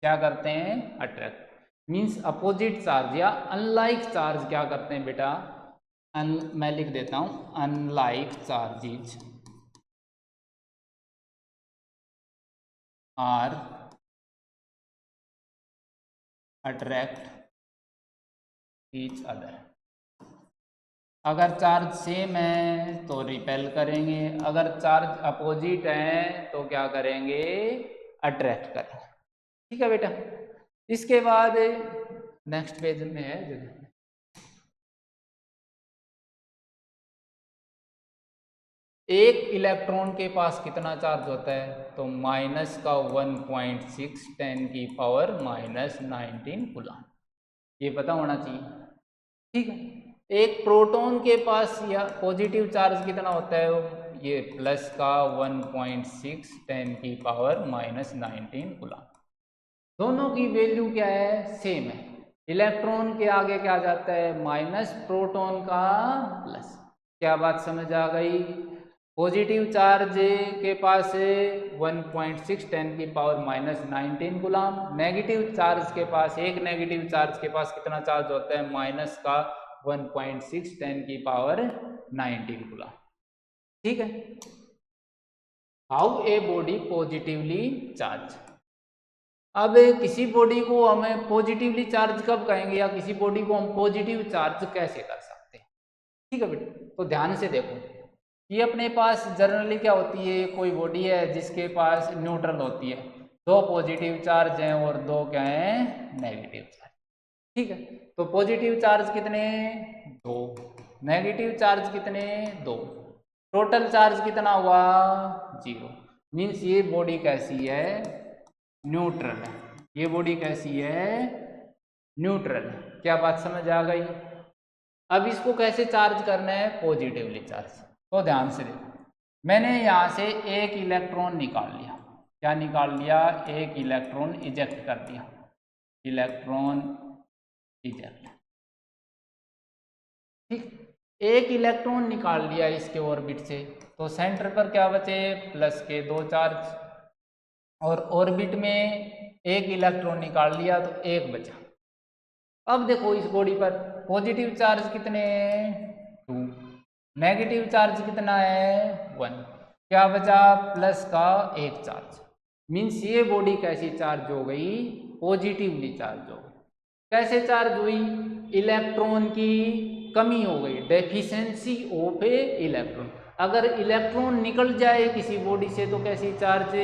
क्या करते हैं, अट्रैक्ट। मीन्स अपोजिट चार्ज या अनलाइक चार्ज क्या करते हैं बेटा, मैं लिख देता हूँ, unlike charges are attract each other. अगर चार्ज सेम है तो रिपेल करेंगे, अगर चार्ज अपोजिट है तो क्या करेंगे, अट्रैक्ट करेंगे। ठीक है बेटा, इसके बाद नेक्स्ट पेज में है जगह, एक इलेक्ट्रॉन के पास कितना चार्ज होता है, तो माइनस का 1.6 10⁻⁻19 कूलम, ये पता होना चाहिए। ठीक है, एक प्रोटॉन के पास या पॉजिटिव चार्ज कितना होता है, ये प्लस का 1.6 10⁻⁻19 कूलम। दोनों की वैल्यू क्या है, सेम है। इलेक्ट्रॉन के आगे क्या जाता है, माइनस, प्रोटॉन का प्लस। क्या बात समझ आ गई? पॉजिटिव चार्ज के पास 1.6 10⁻⁻19 कूलम, नेगेटिव चार्ज के पास, एक नेगेटिव चार्ज के पास कितना चार्ज होता है, माइनस का 1.6 10⁻19 कूलम। ठीक है। How a body positively charge. अब किसी बॉडी को हमें पॉजिटिवली चार्ज कब कहेंगे या किसी बॉडी को हम पॉजिटिव चार्ज कैसे कर सकते हैं। ठीक है बेटा, तो ध्यान से देखो, ये अपने पास जनरली क्या होती है, कोई बॉडी है जिसके पास न्यूट्रल होती है, दो पॉजिटिव चार्ज हैं और दो क्या हैं, नेगेटिव चार्ज। ठीक है, तो पॉजिटिव चार्ज कितने, दो, नेगेटिव चार्ज कितने, दो, टोटल चार्ज कितना हुआ, 0। मीन्स ये बॉडी कैसी है, न्यूट्रल है। ये बॉडी कैसी है, न्यूट्रल है। क्या बात समझ आ गई। अब इसको कैसे चार्ज करना है, पॉजिटिवली चार्ज। तो ध्यान से देखो, मैंने यहाँ से एक इलेक्ट्रॉन निकाल लिया। क्या निकाल लिया, एक इलेक्ट्रॉन इजेक्ट कर दिया, इलेक्ट्रॉन इजेक्ट। ठीक, एक इलेक्ट्रॉन निकाल लिया इसके ऑर्बिट से, तो सेंटर पर क्या बचे, प्लस के 2 चार्ज, और ऑर्बिट में एक इलेक्ट्रॉन निकाल लिया तो एक बचा। अब देखो इस बॉडी पर पॉजिटिव चार्ज कितने, 2, नेगेटिव चार्ज कितना है, 1, क्या बचा, प्लस का एक चार्ज। मीन्स ये बॉडी कैसी चार्ज हो गई, पॉजिटिवली चार्ज हो गई। कैसे चार्ज हुई, इलेक्ट्रॉन की कमी हो गई, डेफिशिएंसी ऑफ ए इलेक्ट्रॉन। अगर इलेक्ट्रॉन निकल जाए किसी बॉडी से तो कैसी चार्ज,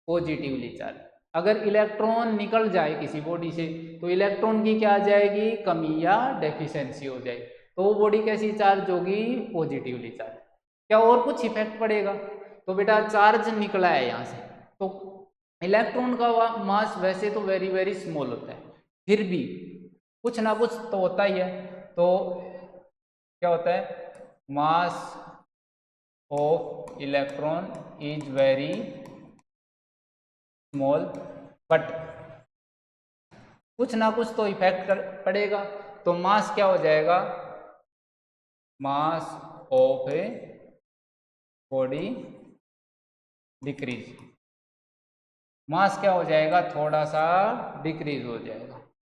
पॉजिटिवली चार्ज। अगर इलेक्ट्रॉन निकल जाए किसी बॉडी से तो इलेक्ट्रॉन की क्या आ जाएगी, कमी या डेफिशिएंसी हो जाएगी, तो वो बॉडी कैसी चार्ज होगी, पॉजिटिवली चार्ज। क्या और कुछ इफेक्ट पड़ेगा, तो बेटा चार्ज निकला है यहाँ से, तो इलेक्ट्रॉन का मास वैसे तो वेरी वेरी स्मॉल होता है, फिर भी कुछ ना कुछ तो होता ही है। तो क्या होता है, mass of electron is very small, but कुछ ना कुछ तो इफेक्ट पड़ेगा। तो मास क्या हो जाएगा, mass of a body decreases, mass क्या हो जाएगा, थोड़ा सा डिक्रीज हो जाएगा,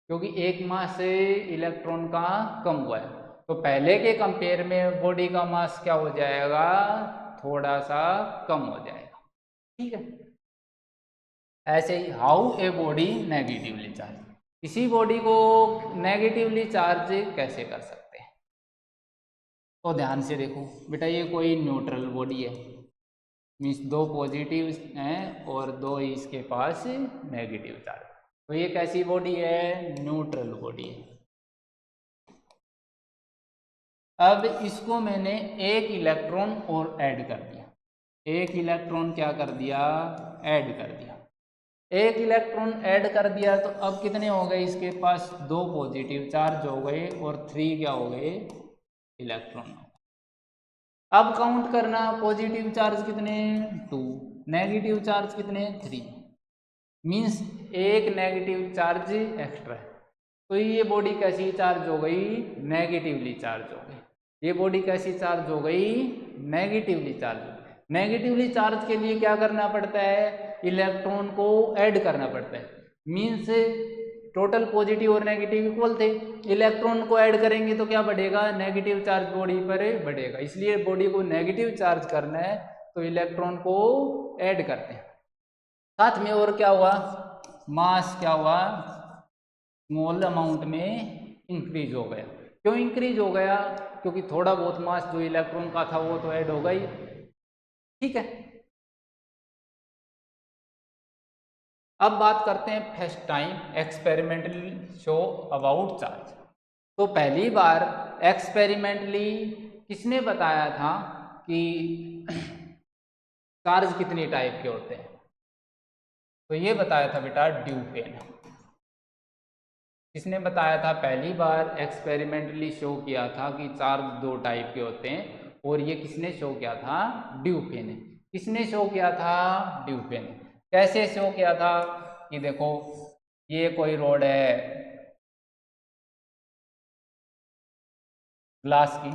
क्योंकि एक मास से इलेक्ट्रॉन का कम हुआ है, तो पहले के कंपेयर में बॉडी का मास क्या हो जाएगा, थोड़ा सा कम हो जाएगा। ठीक है, ऐसे ही how a body negatively charge, किसी बॉडी को नेगेटिवली चार्ज कैसे कर सकते हैं। तो ध्यान से देखो बेटा, ये कोई न्यूट्रल बॉडी है, मीन्स दो पॉजिटिव हैं और दो इसके पास नेगेटिव चार्ज, तो ये कैसी बॉडी है, न्यूट्रल बॉडी है। अब इसको मैंने एक इलेक्ट्रॉन और ऐड कर दिया, एक इलेक्ट्रॉन क्या कर दिया, ऐड कर दिया, एक इलेक्ट्रॉन ऐड कर दिया, तो अब कितने हो गए, इसके पास दो पॉजिटिव चार्ज हो गए और 3 क्या हो गए, इलेक्ट्रॉन हो गए। अब काउंट करना, पॉजिटिव चार्ज कितने, 2, नेगेटिव चार्ज कितने, 3, मीन्स एक नेगेटिव चार्ज एक्स्ट्रा है, तो ये बॉडी कैसी चार्ज हो गई, नेगेटिवली चार्ज हो गई। ये बॉडी कैसी चार्ज हो गई, नेगेटिवली चार्ज। नेगेटिवली चार्ज के लिए क्या करना पड़ता है, इलेक्ट्रॉन को ऐड करना पड़ता है, मीन्स टोटल पॉजिटिव और नेगेटिव इक्वल थे, इलेक्ट्रॉन को ऐड करेंगे तो क्या बढ़ेगा, नेगेटिव चार्ज बॉडी पर बढ़ेगा। इसलिए बॉडी को नेगेटिव चार्ज करना है तो इलेक्ट्रॉन को ऐड करते हैं। साथ में और क्या हुआ, मास क्या हुआ, स्मॉल अमाउंट में इंक्रीज हो गया। क्यों इंक्रीज हो गया, क्योंकि थोड़ा बहुत मास जो इलेक्ट्रॉन का था वो तो ऐड हो गई। ठीक है, अब बात करते हैं first time experimentally show about charge. तो पहली बार एक्सपेरिमेंटली किसने बताया था कि चार्ज कितनी टाइप के होते हैं, तो ये बताया था बेटा ड्यूपेन। किसने बताया था, पहली बार एक्सपेरिमेंटली शो किया था कि चार्ज 2 टाइप के होते हैं, और ये किसने शो किया था, ड्यूपेन ने। किसने शो किया था, ड्यूपेन। कैसे शो किया था, कि देखो ये कोई रोड है ग्लास की,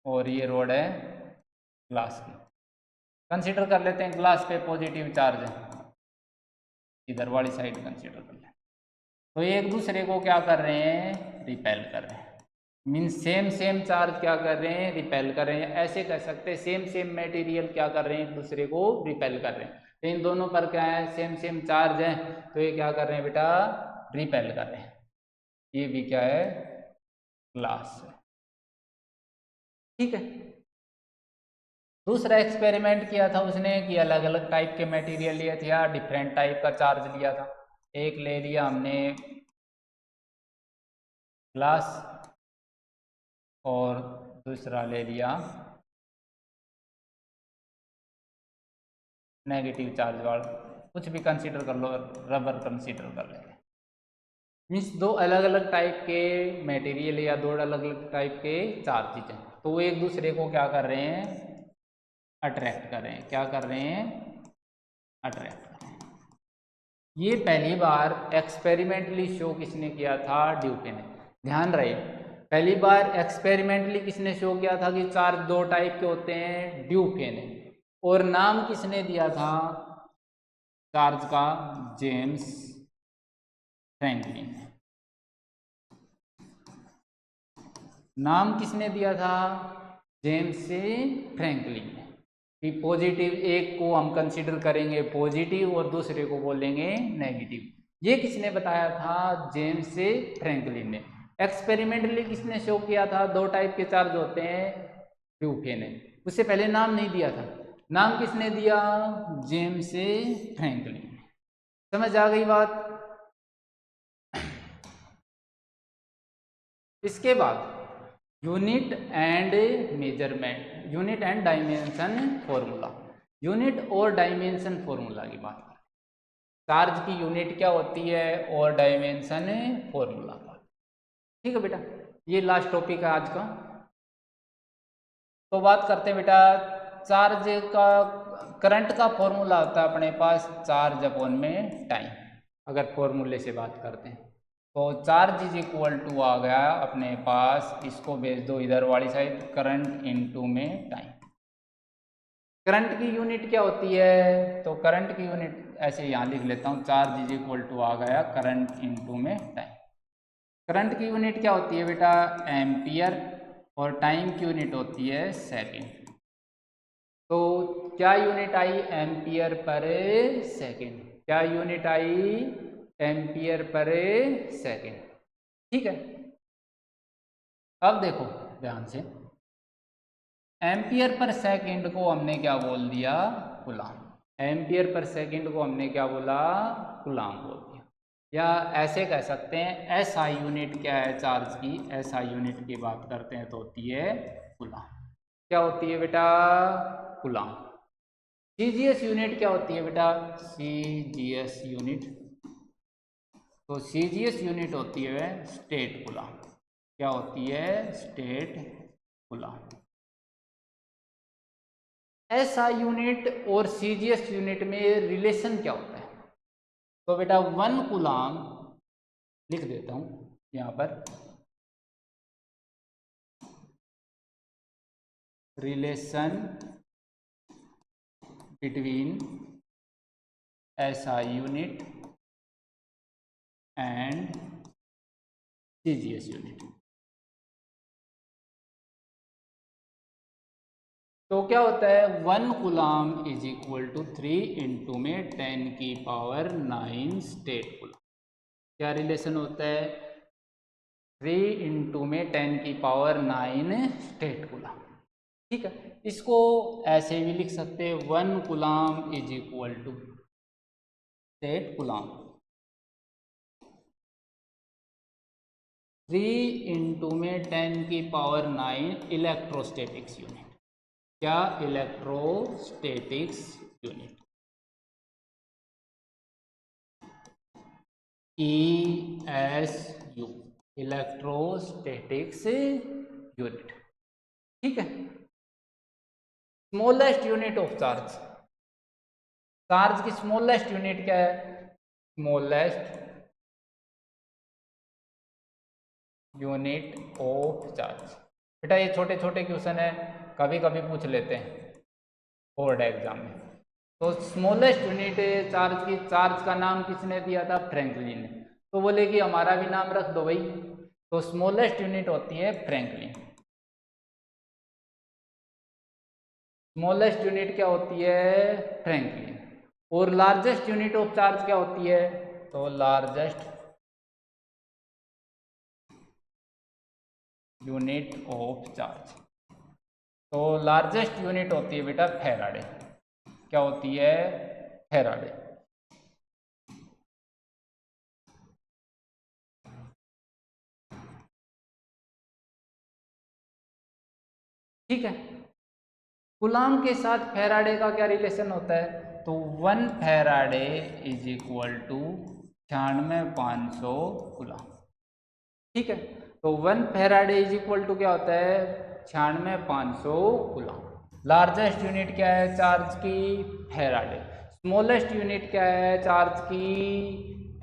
और ये रोड है ग्लास की। कंसीडर कर लेते हैं ग्लास पे पॉजिटिव चार्ज है, इधर वाली साइड कंसीडर कर लें, तो ये एक दूसरे को क्या कर रहे हैं, रिपेल कर रहे हैं। मीन्स सेम चार्ज क्या कर रहे हैं, रिपेल कर रहे हैं। ऐसे कह सकते हैं सेम मटेरियल क्या कर रहे हैं, एक दूसरे को रिपेल कर रहे हैं। तो इन दोनों पर क्या है, सेम चार्ज है, तो ये क्या कर रहे हैं बेटा, रिपेल कर रहे हैं। ये भी क्या है, ग्लास है। ठीक है। दूसरा एक्सपेरिमेंट किया था उसने कि अलग अलग टाइप के मटेरियल लिए थे या डिफरेंट टाइप का चार्ज लिया था। एक ले लिया हमने ग्लास और दूसरा ले लिया नेगेटिव चार्ज वाला, कुछ भी कंसीडर कर लो, रबर कंसीडर कर लेंगे। मीन्स दो अलग अलग टाइप के मटेरियल या दो अलग अलग टाइप के चार्जेज हैं, तो वो एक दूसरे को क्या कर रहे हैं, अट्रैक्ट कर रहे हैं। क्या कर रहे हैं, अट्रैक्ट कर रहे हैं। ये पहली बार एक्सपेरिमेंटली शो किसने किया था, ड्यूके ने। ध्यान रहे, पहली बार एक्सपेरिमेंटली किसने शो किया था कि चार्ज दो टाइप के होते हैं, ड्यूके ने। और नाम किसने दिया था चार्ज का, जेम्स फ्रैंकलिन। नाम किसने दिया था, जेम्स फ्रैंकलिन। कि पॉजिटिव एक को हम कंसीडर करेंगे पॉजिटिव और दूसरे को बोलेंगे नेगेटिव। ये किसने बताया था, जेम्स फ्रैंकलिन ने। एक्सपेरिमेंटली किसने शो किया था, दो टाइप के चार्ज होते हैं, ड्यूके ने। उससे पहले नाम नहीं दिया था, नाम किसने दिया, जेम्स फ्रैंकलिन। समझ आ गई बात। इसके बाद unit and measurement, unit and dimension formula. Unit और डायमेंशन फॉर्मूला की बात करें। चार्ज की यूनिट क्या होती है और डायमेंशन फॉर्मूला का। ठीक है बेटा, ये लास्ट टॉपिक है आज का। तो बात करते हैं बेटा, चार्ज का करंट का फॉर्मूला होता है अपने पास चार्ज अपॉन में टाइम। अगर फॉर्मूले से बात करते हैं तो चार्ज इज इक्वल टू आ गया अपने पास, इसको भेज दो इधर वाली साइड, करंट इनटू में टाइम। करंट की यूनिट क्या होती है, तो करंट की यूनिट ऐसे यहाँ लिख लेता हूँ, चार्ज इज इक्वल टू आ गया करंट इनटू में टाइम। करंट की यूनिट क्या होती है बेटा, एम्पियर, और टाइम की यूनिट होती है सेकेंड। तो क्या यूनिट आई, एम्पियर पर सेकेंड। क्या यूनिट आई, एम्पियर पर सेकेंड। ठीक है। अब देखो ध्यान से, एम्पियर पर सेकेंड को हमने क्या बोल दिया, कूलाम। एम्पियर पर सेकेंड को हमने क्या बोला, कूलाम बोल दिया। या ऐसे कह सकते हैं एसआई यूनिट क्या है चार्ज की, एसआई यूनिट की बात करते हैं तो होती है कूलाम। क्या होती है बेटा, कूलाम। सीजीएस यूनिट क्या होती है बेटा, सीजीएस यूनिट, तो सीजीएस यूनिट होती है स्टेट कूलाम। क्या होती है, स्टेट कूलाम। एसआई यूनिट और सीजीएस यूनिट में रिलेशन क्या होता है, तो बेटा 1 कूलाम, लिख देता हूं यहां पर, relation between SI unit and CGS unit. तो क्या होता है, 1 coulomb is equal to 3 into में 10 की पावर 9 स्टेट कूलाम। क्या रिलेशन होता है, 3 इंटू में 10 की पावर 9 स्टेट कूलाम। ठीक है, इसको ऐसे भी लिख सकते हैं, 1 coulomb is equal to stat coulomb 3 into में 10 की पावर 9 इलेक्ट्रोस्टैटिक्स यूनिट। क्या, electrostatics unit, ESU, electrostatics unit. ठीक है। Smallest unit of charge, charge की स्मॉलेस्ट यूनिट क्या है, स्मॉलेस्ट यूनिट ऑफ चार्ज। बेटा ये छोटे छोटे क्वेश्चन है, कभी कभी पूछ लेते हैं बोर्ड एग्जाम में। तो स्मॉलेस्ट यूनिट चार्ज की, चार्ज का नाम किसने दिया था, फ्रैंकलिन ने। तो बोले कि हमारा भी नाम रख दो भाई, तो स्मॉलेस्ट यूनिट होती है फ्रैंकलिन। स्मॉलेस्ट यूनिट क्या होती है? फ्रैंकलिन। और लार्जेस्ट यूनिट ऑफ चार्ज क्या होती है? तो लार्जेस्ट यूनिट ऑफ चार्ज, तो लार्जेस्ट यूनिट होती है बेटा फैराडे। क्या होती है? फैराडे। ठीक है। कूलाम के साथ फैराडे का क्या रिलेशन होता है? तो 1 faraday is equal to 96,500 coulomb. ठीक है, तो 1 फैराडे इज इक्वल टू क्या होता है? 96,500 कूलाम। लार्जेस्ट यूनिट क्या है चार्ज की? फैराडे। स्मॉलेस्ट यूनिट क्या है चार्ज की?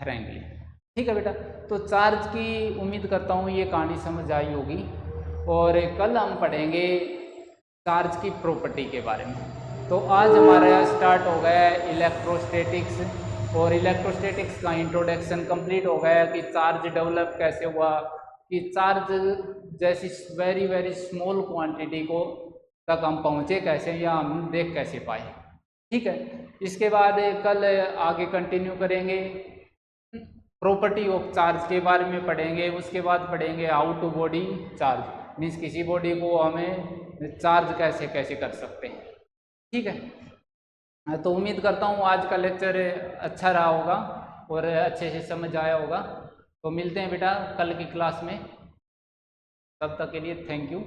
फ्रैंकलिन। ठीक है बेटा, तो चार्ज की उम्मीद करता हूँ ये कहानी समझ आई होगी, और कल हम पढ़ेंगे चार्ज की प्रॉपर्टी के बारे में। तो आज हमारा यहाँ स्टार्ट हो गया है इलेक्ट्रोस्टैटिक्स, और इलेक्ट्रोस्टैटिक्स का इंट्रोडक्शन कंप्लीट हो गया कि चार्ज डेवलप कैसे हुआ, कि चार्ज जैसी वेरी वेरी स्मॉल क्वांटिटी को तक हम पहुँचे कैसे, या हम देख कैसे पाए। ठीक है, इसके बाद कल आगे कंटिन्यू करेंगे, प्रॉपर्टी ऑफ चार्ज के बारे में पढ़ेंगे। उसके बाद पढ़ेंगे out to body charge, means किसी बॉडी को हमें चार्ज कैसे कैसे कर सकते हैं। ठीक है, तो उम्मीद करता हूँ आज का लेक्चर अच्छा रहा होगा और अच्छे से समझ आया होगा। तो मिलते हैं बेटा कल की क्लास में, तब तक के लिए थैंक यू।